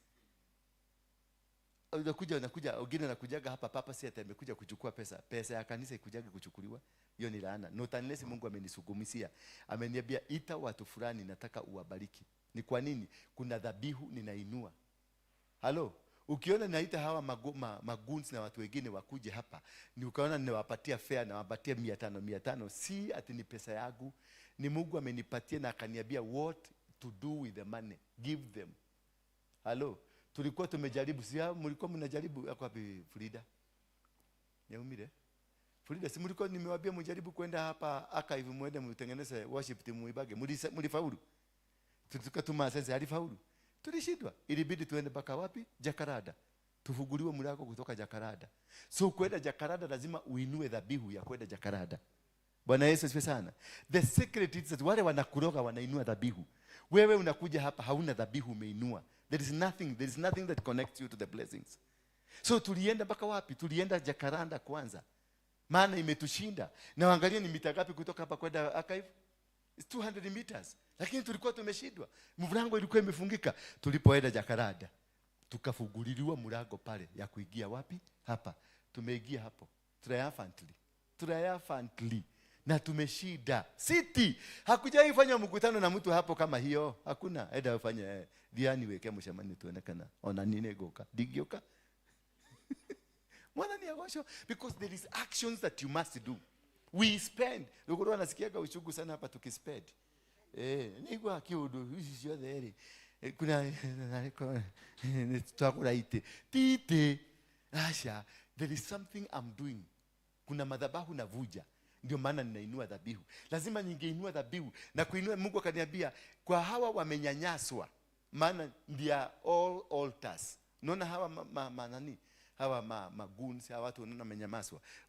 Unakuja wengine wanakujaga hapa papa si ati amekuja kuchukua pesa. Pesa ya kanisa ikujaga kuchukuliwa. Hiyo ni laana. Not unless Mungu amenisugumisia. Ameniambia ita watu fulani nataka uwabariki. Ni kwa nini? Kuna dhabihu ninainua. Halo. Ukiona naita hawa maguns na watu wengine wakuje hapa, ni ukaona ninawapatia fare na wapatia 500, si ati ni pesa yangu, ni Mungu amenipatia na akaniambia what to do with the money. Give them. Halo, tulikuwa tumejaribu, si mlikuwa mnajaribu yako wapi Frida? Niumire. Frida, si mlikuwa nimewaambia mjaribu kwenda hapa Archive muende mtengeneze worship team muibage. Mlifaulu. Tukatuma sasa alifaulu. Tulishindwa. Ilibidi tuende mpaka wapi? Jakarada. Tufunguliwe mlango kutoka Jakarada. So kwenda Jakarada lazima uinue dhabihu ya kwenda Jakarada. Bwana Yesu asifiwe sana. The secret is that wale wanakuroga wanainua dhabihu. Wewe unakuja hapa hauna dhabihu umeinua. There is nothing that connects you to the blessings. So tulienda mpaka wapi? Tulienda Jakaranda kwanza. Maana imetushinda. Na angalia ni mita ngapi kutoka hapa kwenda Archive? It's 200 meters. Lakini tulikuwa tumeshindwa. Mlango ilikuwa imefungika. Tulipoenda Jakarada, tukafunguliliwa mlango pale ya kuingia wapi? Hapa. Tumeingia hapo. Triumphantly. Na tumeshinda. City. Hakujai fanya mkutano na mtu hapo kama hiyo. Hakuna. Eda ufanye diani weke mshamani tuonekana. Ona nini goka? Digioka. Mwana ni agosho because there is actions that you must do. We spend. Luguru anasikiaga uchungu sana hapa tukispend. Nigwa kiudu hizi sio dheri. Kuna tutakuraite. Tite. Asha, there is something I'm doing. Kuna madhabahu navuja. Ndio maana ninainua dhabihu. Lazima ningeinua dhabihu na kuinua. Mungu akaniambia kwa hawa wamenyanyaswa. Maana they are all altars. Unaona hawa nani? Hawa maguns, hawa watu wanaona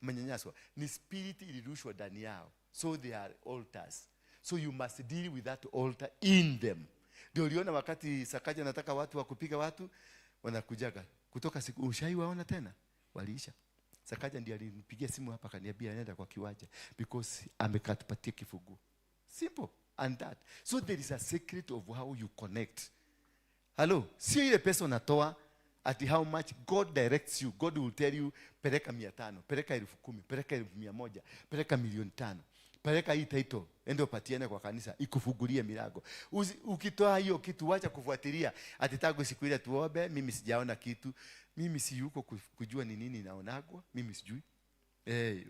menyanyaswa. Ni spirit ilirushwa ndani yao. So they are altars. So you must deal with that altar in them. Ndio uliona wakati Sakaja nataka watu wakupiga watu wanakujaga. Kutoka siku ushaiwaona tena? Waliisha. Sakaja ndiye alinipigia simu hapa kaniambia anaenda kwa kiwanja because amekatupatia kifungu. Simple and that. So there is a secret of how you connect. Hello, sio ile pesa unatoa at how much God directs you. God will tell you peleka 500, peleka 10,000, peleka 100,000, peleka 500,000. Peleka hii title, ende upatiane kwa kanisa, ikufungulie milango. Ukitoa hiyo kitu wacha kufuatilia. Atitago siku ile tuombe, mimi sijaona kitu. Mimi si yuko kujua ni nini naonagwa, mimi sijui.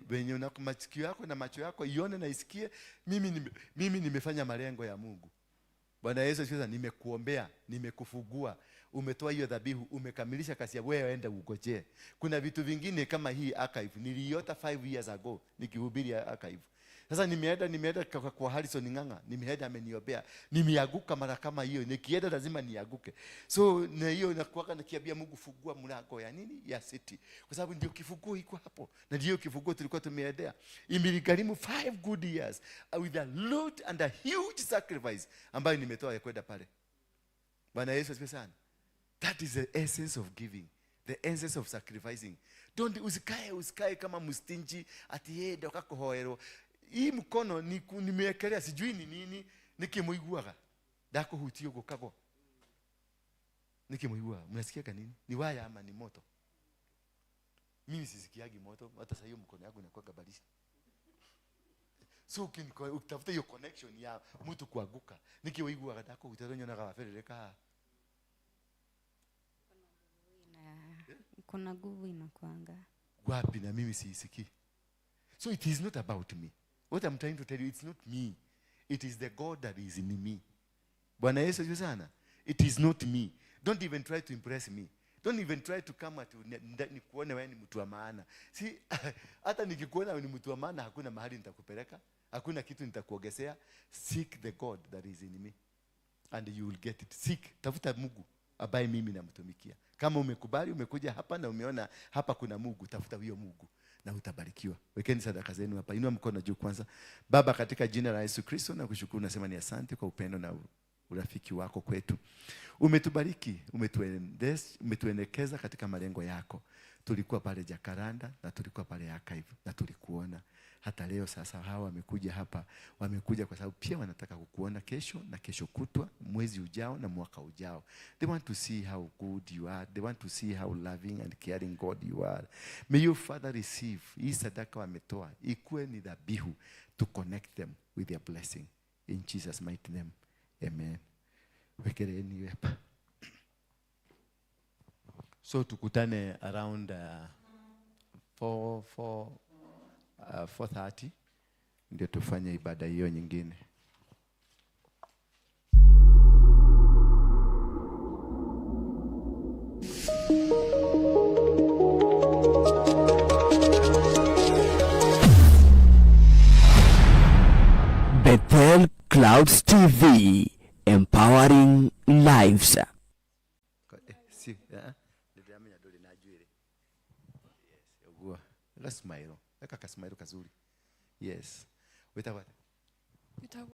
Wenye unako masikio yako na macho yako ione na isikie, mimi nimefanya malengo ya Mungu. Bwana Yesu asifiwe. Nimekuombea, nimekufungua, umetoa hiyo dhabihu, umekamilisha kazi ya wewe, enda ugoje. Kuna vitu vingine kama hii Archive niliota 5 years ago nikihubiri Archive. Sasa nimeenda kwa Harrison Nganga, nimeenda ameniombea, nimeanguka mara kama hiyo, nikienda lazima nianguke. So na hiyo inakuwa nikiambia Mungu fungua mlango ya nini? Ya city. Kwa sababu ndio kifunguo iko hapo. Na ndio kifunguo tulikuwa tumeendea. Imeligharimu 5 good years with a lot and a huge sacrifice ambayo nimetoa ya kwenda pale. Bwana Yesu asifiwe sana. That is the essence of giving. The essence of sacrificing. Don't usikae kama mustinji ati yeye ndio kakohoero. Hii mkono nimewekelea sijui ni nini nikimuiguaga dako hutio gokago nikimuigua mnasikia nini ni waya ama ni moto? Mimi sisikiagi moto hata sasa hiyo mkono yangu inakuwa gabarisha. So ukitafuta hiyo connection ya mtu kuanguka nikimuiguaga dako utaronyo na gafereka Kuna nguvu inakuanga. Wapi na mimi siisiki. So it is not about me. What I'm trying to tell you, it's not me. It is the God that is in me. Bwana Yesu yuzana. It is not me. Don't even try to impress me. Don't even try to come at nikuone wewe ni mtu wa maana. Si hata nikikuona wewe ni mtu wa maana hakuna mahali nitakupeleka. Hakuna kitu nitakuongezea. Seek the God that is in me and you will get it. Seek, tafuta Mungu ambaye mimi namtumikia. Kama umekubali, umekuja hapa na umeona hapa kuna Mungu, tafuta huyo Mungu na utabarikiwa. Wekeni sadaka zenu hapa. Inua mkono juu kwanza. Baba, katika jina la Yesu Kristo nakushukuru, nasema ni asante kwa upendo na urafiki wako kwetu. Umetubariki, umetuelekeza katika malengo yako. Tulikuwa pale Jakaranda na tulikuwa pale Archive na tulikuona. Hata leo sasa hawa wamekuja hapa, wamekuja kwa sababu pia wanataka kukuona kesho na kesho kutwa, mwezi ujao na mwaka ujao. They want to see how good you are. They want to see how loving and caring God you are. May you Father receive hii sadaka wametoa, ikuwe ni dhabihu to connect them with your blessing. In Jesus mighty name. Amen. Wekeleni hapa. So tukutane around 4:30 ndio tufanye ibada hiyo nyingine. Bethel Clouds TV, empowering lives. Let's smile. Eka kasmile kazuri. Yes. Wita what?